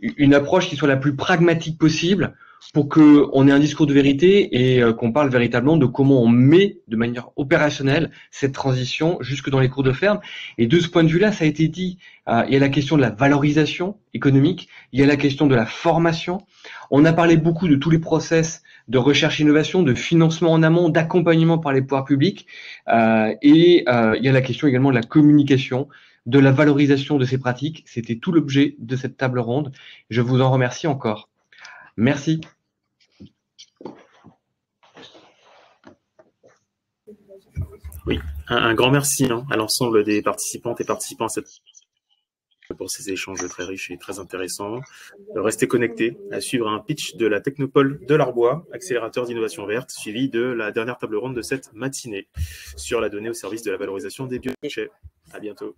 une approche qui soit la plus pragmatique possible pour qu'on ait un discours de vérité et qu'on parle véritablement de comment on met de manière opérationnelle cette transition jusque dans les cours de ferme. Et de ce point de vue-là, ça a été dit, il y a la question de la valorisation économique, il y a la question de la formation. On a parlé beaucoup de tous les process de recherche-innovation, de financement en amont, d'accompagnement par les pouvoirs publics, et il y a la question également de la communication, de la valorisation de ces pratiques. C'était tout l'objet de cette table ronde. Je vous en remercie encore. Merci. Oui, un grand merci à l'ensemble des participantes et participants pour ces échanges très riches et très intéressants. Restez connectés à suivre un pitch de la Technopole de l'Arbois, accélérateur d'innovation verte, suivi de la dernière table ronde de cette matinée sur la donnée au service de la valorisation des biodéchets. À bientôt.